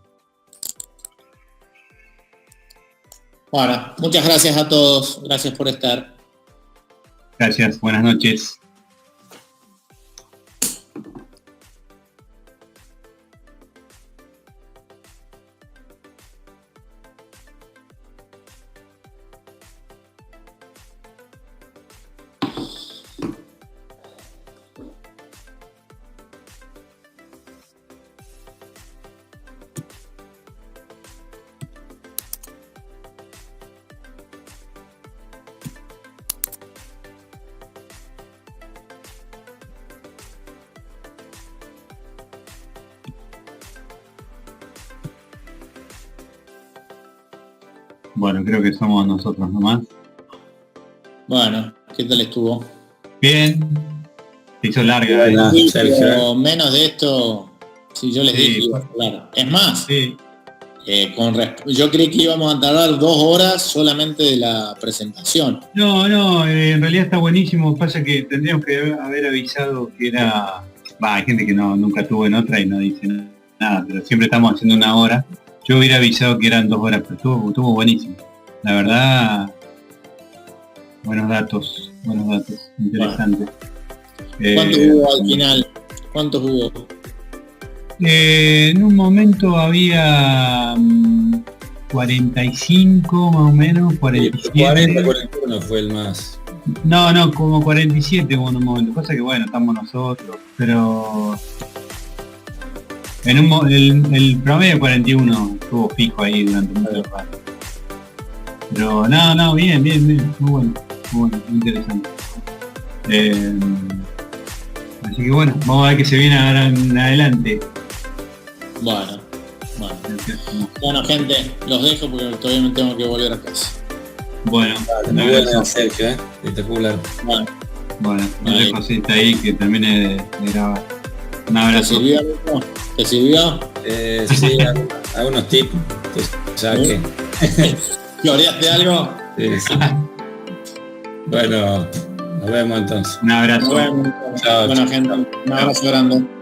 B: Bueno, muchas gracias a todos. Gracias por estar.
A: Gracias, buenas noches. Bueno, creo que somos nosotros nomás.
B: Bueno, ¿qué tal estuvo?
A: Bien. Se hizo larga.
B: Sí, pero menos de esto, si yo les dije, claro. Es más,
A: sí.
B: Yo creí que íbamos a tardar 2 horas solamente de la presentación.
A: No, en realidad está buenísimo. Pasa que tendríamos que haber avisado que era... hay gente que nunca estuvo en otra y no dice nada, pero siempre estamos haciendo 1 hora. Yo hubiera avisado que eran 2 horas, pero estuvo buenísimo. La verdad, buenos datos, interesantes.
B: ¿Cuántos hubo al final? ¿Cuántos hubo?
A: En un momento había 45 más o menos, 47.
C: 40, 41 fue el más.
A: No, como 47 hubo en un momento. Cosa que bueno, estamos nosotros, pero... el promedio 41 estuvo fijo ahí durante mucho rato. Pero bien, muy bueno, muy interesante. Así que bueno, vamos a ver qué se viene ahora en adelante.
B: Bueno, gente, los dejo porque todavía me tengo que volver a casa.
A: Bueno,
C: muy buena, Sergio, espectacular.
A: Bueno, nos dejo así, está ahí que termine de grabar. Un abrazo.
B: ¿Te sirvió?
C: Sí, algunos tips que saque.
B: ¿Floreaste algo?
C: Sí. Bueno, nos vemos entonces.
A: Un abrazo.
B: Bueno, gente, un abrazo grande.